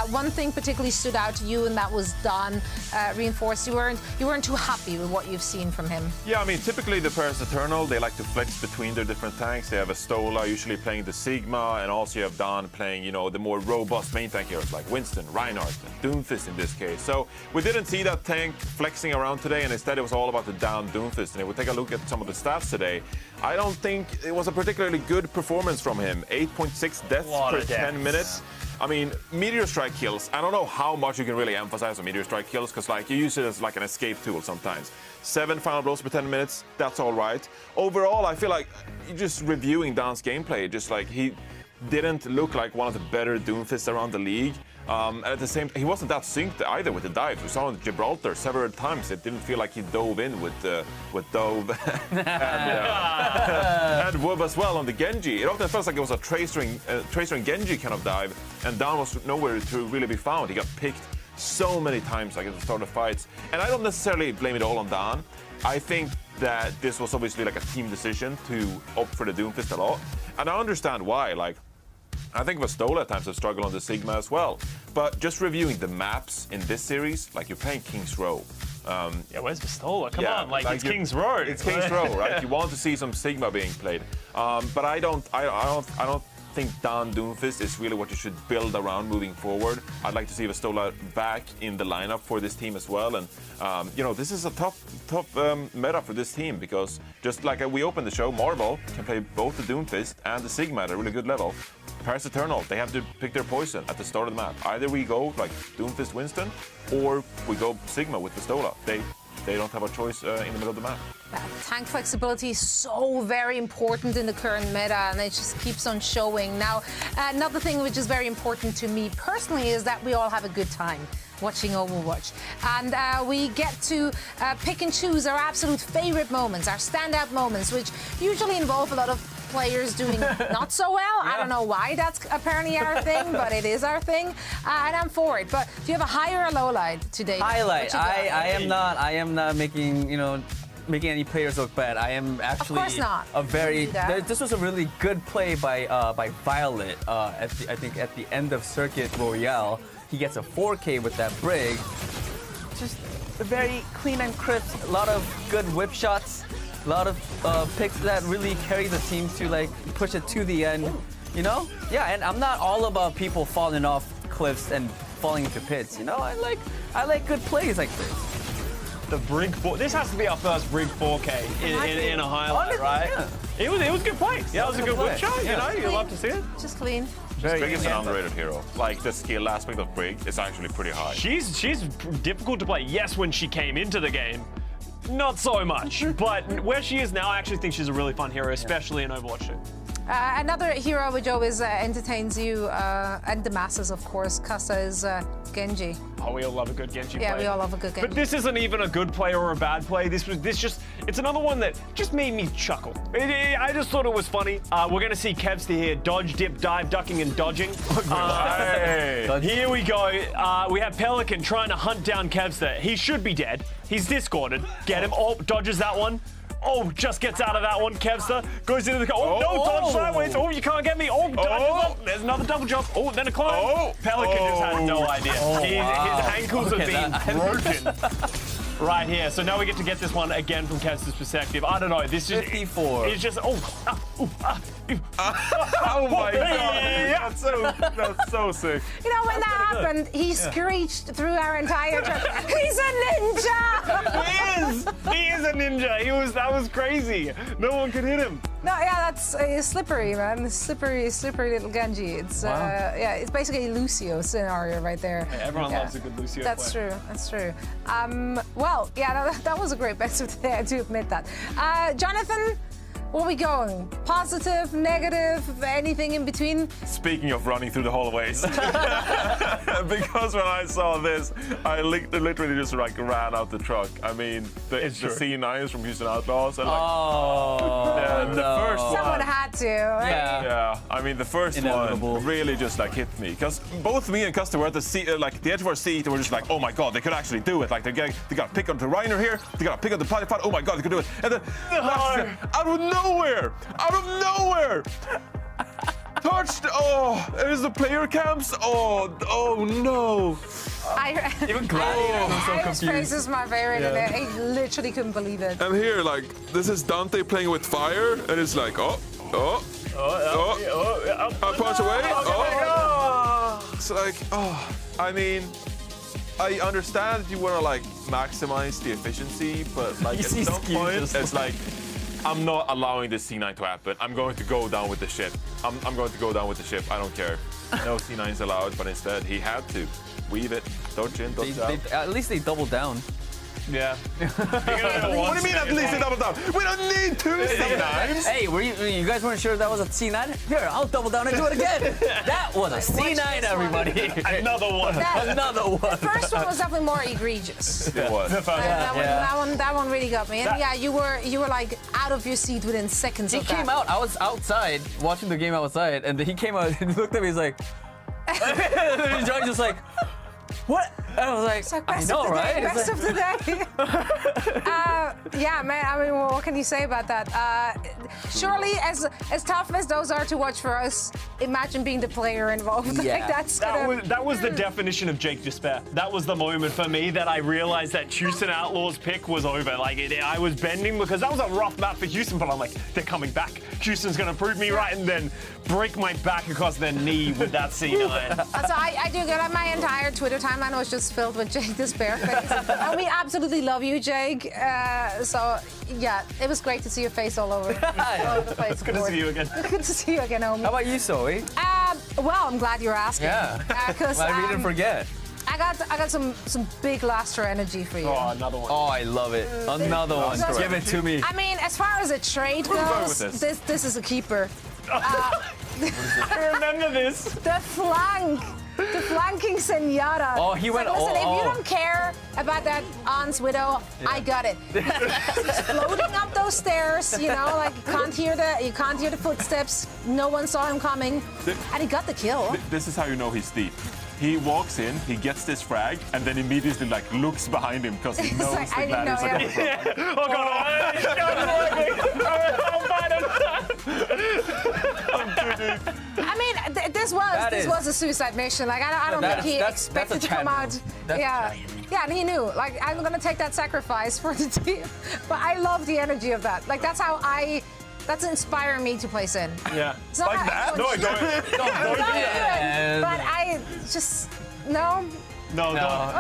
one thing particularly stood out to you, and that was Don reinforced. You weren't too happy with what you've seen from him. Yeah, I mean, typically the Paris Eternal, they like to flex between their different tanks. They have a Stola usually playing the Sigma, and also you have Don playing, you know, the more robust main tank heroes like Winston, Reinhardt, and Doomfist in this case. So we didn't see that tank flexing around today, and instead it was all about the down Doomfist. And if we take a look at some of the stats today, I don't think it was a particularly good performance from him. 8.6 deaths per 10 minutes. I mean, Meteor Strike kills, I don't know how much you can really emphasize on Meteor Strike kills, because like you use it as like an escape tool sometimes. 7 final blows per 10 minutes, that's all right. Overall, I feel like just reviewing Don's gameplay, just like he didn't look like one of the better Doomfists around the league. At the same time, he wasn't that synced either with the dives. We saw him in Gibraltar several times. It didn't feel like he dove in with Dove and Wub as well on the Genji. It often felt like it was a Tracer and Genji kind of dive, and Don was nowhere to really be found. He got picked so many times like at the start of fights. And I don't necessarily blame it all on Don. I think that this was obviously like a team decision to opt for the Doomfist a lot. And I understand why. Like, I think Vastola at times have struggled on the Sigma as well. But just reviewing the maps in this series, like you're playing King's Row. Yeah, where's Vastola? Come on, like it's King's Row. It's King's Row, right? You want to see some Sigma being played. But I don't think Don Doomfist is really what you should build around moving forward. I'd like to see Vastola back in the lineup for this team as well. And, you know, this is a tough meta for this team because just like we opened the show, Marvel can play both the Doomfist and the Sigma at a really good level. Paris Eternal, they have to pick their poison at the start of the map. Either we go like Doomfist Winston or we go Sigma with Vastola. They don't have a choice in the middle of the map. Tank flexibility is so very important in the current meta, and it just keeps on showing. Now, another thing which is very important to me personally is that we all have a good time watching Overwatch. And we get to pick and choose our absolute favorite moments, our standout moments, which usually involve a lot of players doing not so well. Yeah. I don't know why that's apparently our thing, but it is our thing, and I'm for it. But do you have a high or a low light today? Highlight. I am not making any players look bad. I am actually of course not. This was a really good play by Violet. I think at the end of Circuit Royale, he gets a 4K with that Brig. Just very clean and crisp. A lot of good whip shots. A lot of picks that really carry the team to like push it to the end, you know? Yeah, and I'm not all about people falling off cliffs and falling into pits, you know? I like good plays like this. The Brig 4. This has to be our first Brig 4K in a highlight, right? Yeah. It was a good play. Yeah, it was a good whip shot. You know, you love to see it. Just clean. Brig is an underrated hero. Like, the skill aspect of Brig is actually pretty high. She's difficult to play. Yes, when she came into the game, not so much. But where she is now, I actually think she's a really fun hero, especially in Overwatch 2. Another hero which always entertains you, and the masses, of course, Kasa is Genji. Oh, we all love a good Genji play. Yeah, we all love a good Genji. But this isn't even a good play or a bad play. It's another one that just made me chuckle. I just thought it was funny. We're going to see Kevster here, dodge, dip, dive, ducking, and dodging. Here we go. We have Pelican trying to hunt down Kevster. He should be dead. He's discorded. Get him. Oh, dodges that one. Oh, just gets out of that one. Kevster goes into the car. Oh, no, dodge sideways. Oh, you can't get me. Oh, dodges up. There's another double jump. Oh, then a climb. Pelican just had no idea. His ankles are being broken right here. So now we get to get this one again from Kevster's perspective. I don't know. This is 54. It's just oh my god. That's so sick. You know, when that happened, he screeched through our entire church. He's a ninja! He is a ninja. That was crazy. No one could hit him. No, yeah, that's slippery, man. Slippery little Genji. It's yeah, it's basically a Lucio scenario right there. Hey, everyone loves a good Lucio. That's true. That's true. Well, yeah, no, that was a great best of the day. I do admit that. Jonathan, where are we going? Positive, negative, anything in between? Speaking of running through the hallways, because when I saw this, I literally just like ran out the truck. I mean, the C9s from Houston Outlaws. And, like, the first one. Someone had to. Right? Yeah, I mean the first one really just like hit me because both me and Custer were at the seat, like the edge of our seat, and we're just like, oh my god, they could actually do it. Like they got to pick on the Reiner here, they got to pick on the Polypod. Oh my god, they could do it. And then out of nowhere, touched. Oh, there's the player camps. Oh no. Even Gladiator was so His face is my favorite, and he literally couldn't believe it. And here, like, this is Dante playing with fire, and it's like, I punch away. It's like, I mean, I understand you want to like maximize the efficiency, but like at some point, it's like, I'm not allowing this C9 to happen. I'm going to go down with the ship. I'm going to go down with the ship. I don't care. No C9's allowed, but instead he had to weave it, dodge in, dodge out. At least they doubled down. Yeah. What do you mean at least they doubled down? We don't need two C9s. Hey, you guys weren't sure that was a C9? Here, I'll double down and do it again. That was a C9, everybody. Another one. Another one. The first one was definitely more egregious. It was. That one really got me. And yeah, you were like out of your seat within seconds. He came out. I was outside watching the game outside, and then he came out and looked at me. He's like, and Johnny's just like, what? And I was like, I know, right? Best of the day. Yeah, man. I mean, what can you say about that? Surely, as tough as those are to watch for us, imagine being the player involved. Yeah. Like, that was the definition of Jake despair. That was the moment for me that I realized that Houston Outlaws pick was over. Like, I was bending because that was a rough map for Houston, but I'm like, they're coming back. Houston's gonna prove me right, and then break my back across their knee with that C9. So I do get like my entire Twitter timeline was just filled with Jake despair face. And we absolutely love you, Jake. So yeah, it was great to see your face all over the place. It's good to see you again. Good to see you again, homie. How about you, Zoe? Well, I'm glad you're asking. Yeah. Because I didn't forget. I got some big Lastra energy for you. Oh, another one. Oh, I love it. Another one. Give it to me. I mean, as far as a trade goes, this is a keeper. I remember this. The flanking Zenyatta. Oh, he went listen, all. if you don't care about that On's Widow, I got it. He's floating up those stairs, you know, like you can't hear the footsteps. No one saw him coming, and he got the kill. This is how you know he's deep. He walks in, he gets this frag, and then immediately like looks behind him because he knows like, the gladiators are coming from. Oh god! I mean, this was a suicide mission. Like I don't think he expected to come out. Yeah, and he knew. Like I'm gonna take that sacrifice for the team. But I love the energy of that. Like that's inspiring me to play Sin. Yeah. Like that? No, I don't. Don't do it. But I just no. No.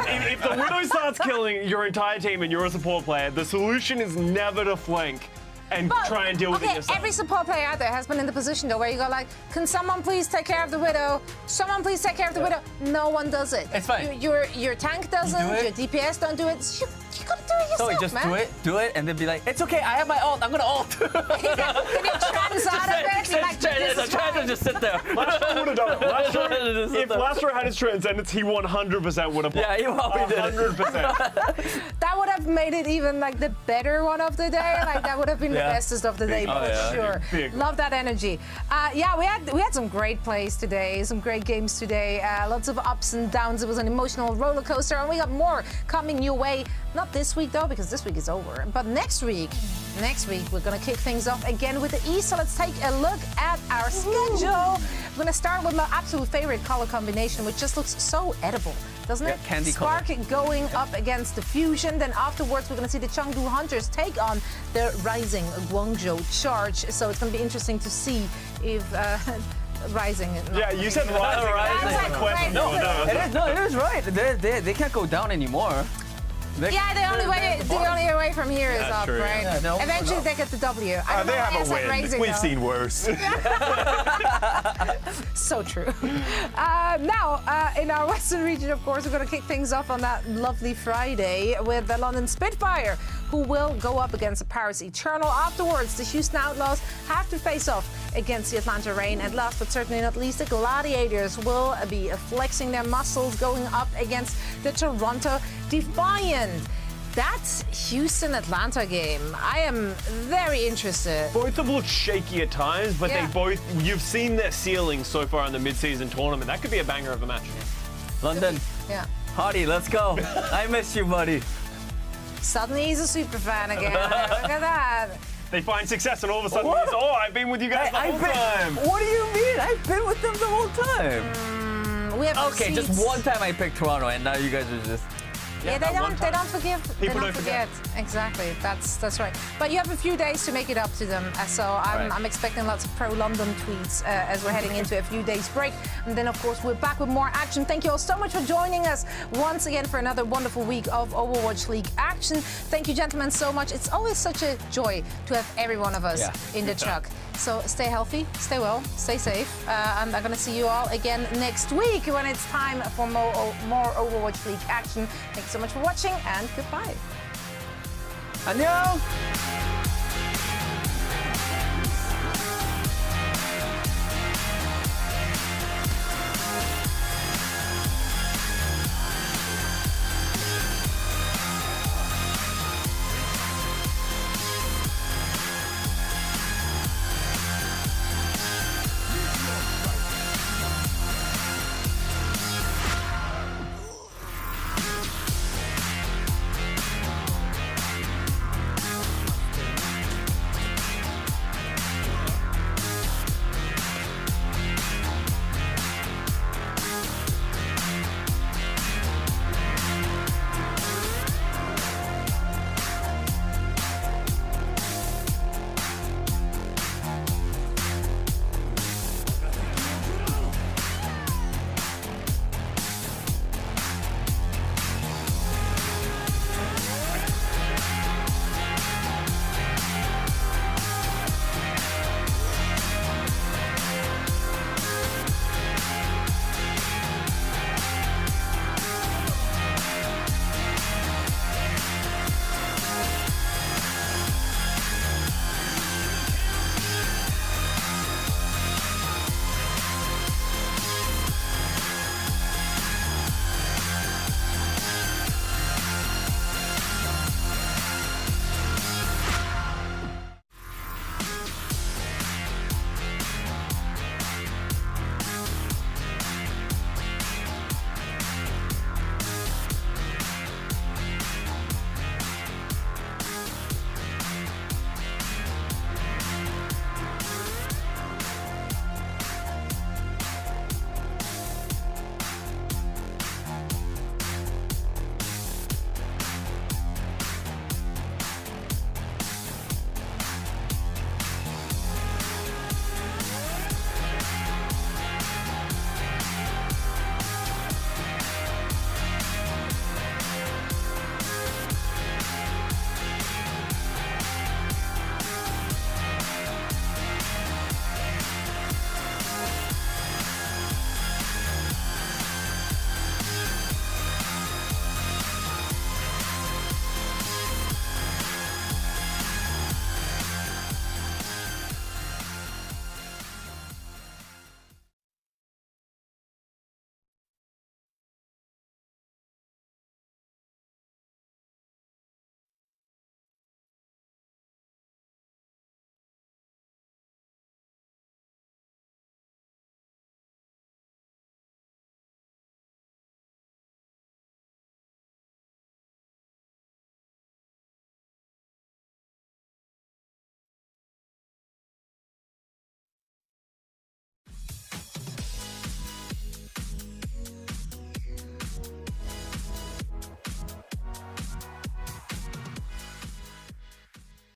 If the Widow starts killing your entire team and you're a support player, the solution is never to flank and try and deal with it yourself. Every support player out there has been in the position though where you go like, can someone please take care of the Widow? Someone please take care of the Widow. No one does it. It's fine. Your tank doesn't. Your DPS don't do it. You gotta do it yourself, So just man. do it, and then be like, it's okay. I have my ult. I'm gonna ult. Can you trans out of it? You're like, this is Try to fine. just sit there. Lastra would have done it. If Lastra had his transcendence, he 100% would have. Yeah, he probably did. 100%. That would have made it even like the better one of the day. Like that would have been the bestest of the day for sure. Big. Love that energy. Yeah, we had some great plays today, some great games today. Lots of ups and downs. It was an emotional roller coaster, and we got more coming your way. Not this week though, because this week is over. But next week we're gonna kick things off again with the East. So let's take a look at our schedule. We're gonna start with my absolute favorite color combination, which just looks so edible, doesn't it? Candy Spark color. going up against the Fusion. Then afterwards, we're gonna see the Chengdu Hunters take on the Rising Guangzhou Charge. So it's gonna be interesting to see if Rising. Yeah, you said Rising. No, it is right. They can't go down anymore. Yeah, the only way from here is up, true, right? yeah. No, Eventually they get the W. I don't They know have why I a said win. Raising, We've though. seen worse. So true. Now, in our Western region, of course, we're going to kick things off on that lovely Friday with the London Spitfire, who will go up against the Paris Eternal. Afterwards, the Houston Outlaws have to face off against the Atlanta Reign. And last but certainly not least, the Gladiators will be flexing their muscles going up against the Toronto Defiant. That's Houston-Atlanta game. I am very interested. Both have looked shaky at times, but Yeah. they both, you've seen their ceiling so far in the mid-season tournament. That could be a banger of a match. London, Yeah. Hardy, let's go. I miss you, buddy. Suddenly he's a super fan again. Look at that. They find success and all of a sudden What? he's, oh, I've been with you guys the whole time. What do you mean? I've been with them the whole time. We have Okay, receipts. just one time I picked Toronto, and now you guys are just. Yeah, they don't forgive. People they don't forget. Exactly. That's right. But you have a few days to make it up to them. So Right. I'm expecting lots of pro-London tweets as we're heading into a few days break. And then, of course, we're back with more action. Thank you all so much for joining us once again for another wonderful week of Overwatch League action. Thank you, gentlemen, so much. It's always such a joy to have every one of us in the truck. So stay healthy, stay well, stay safe. And I'm going to see you all again next week when it's time for more Overwatch League action. Thanks so much for watching, and goodbye. 안녕.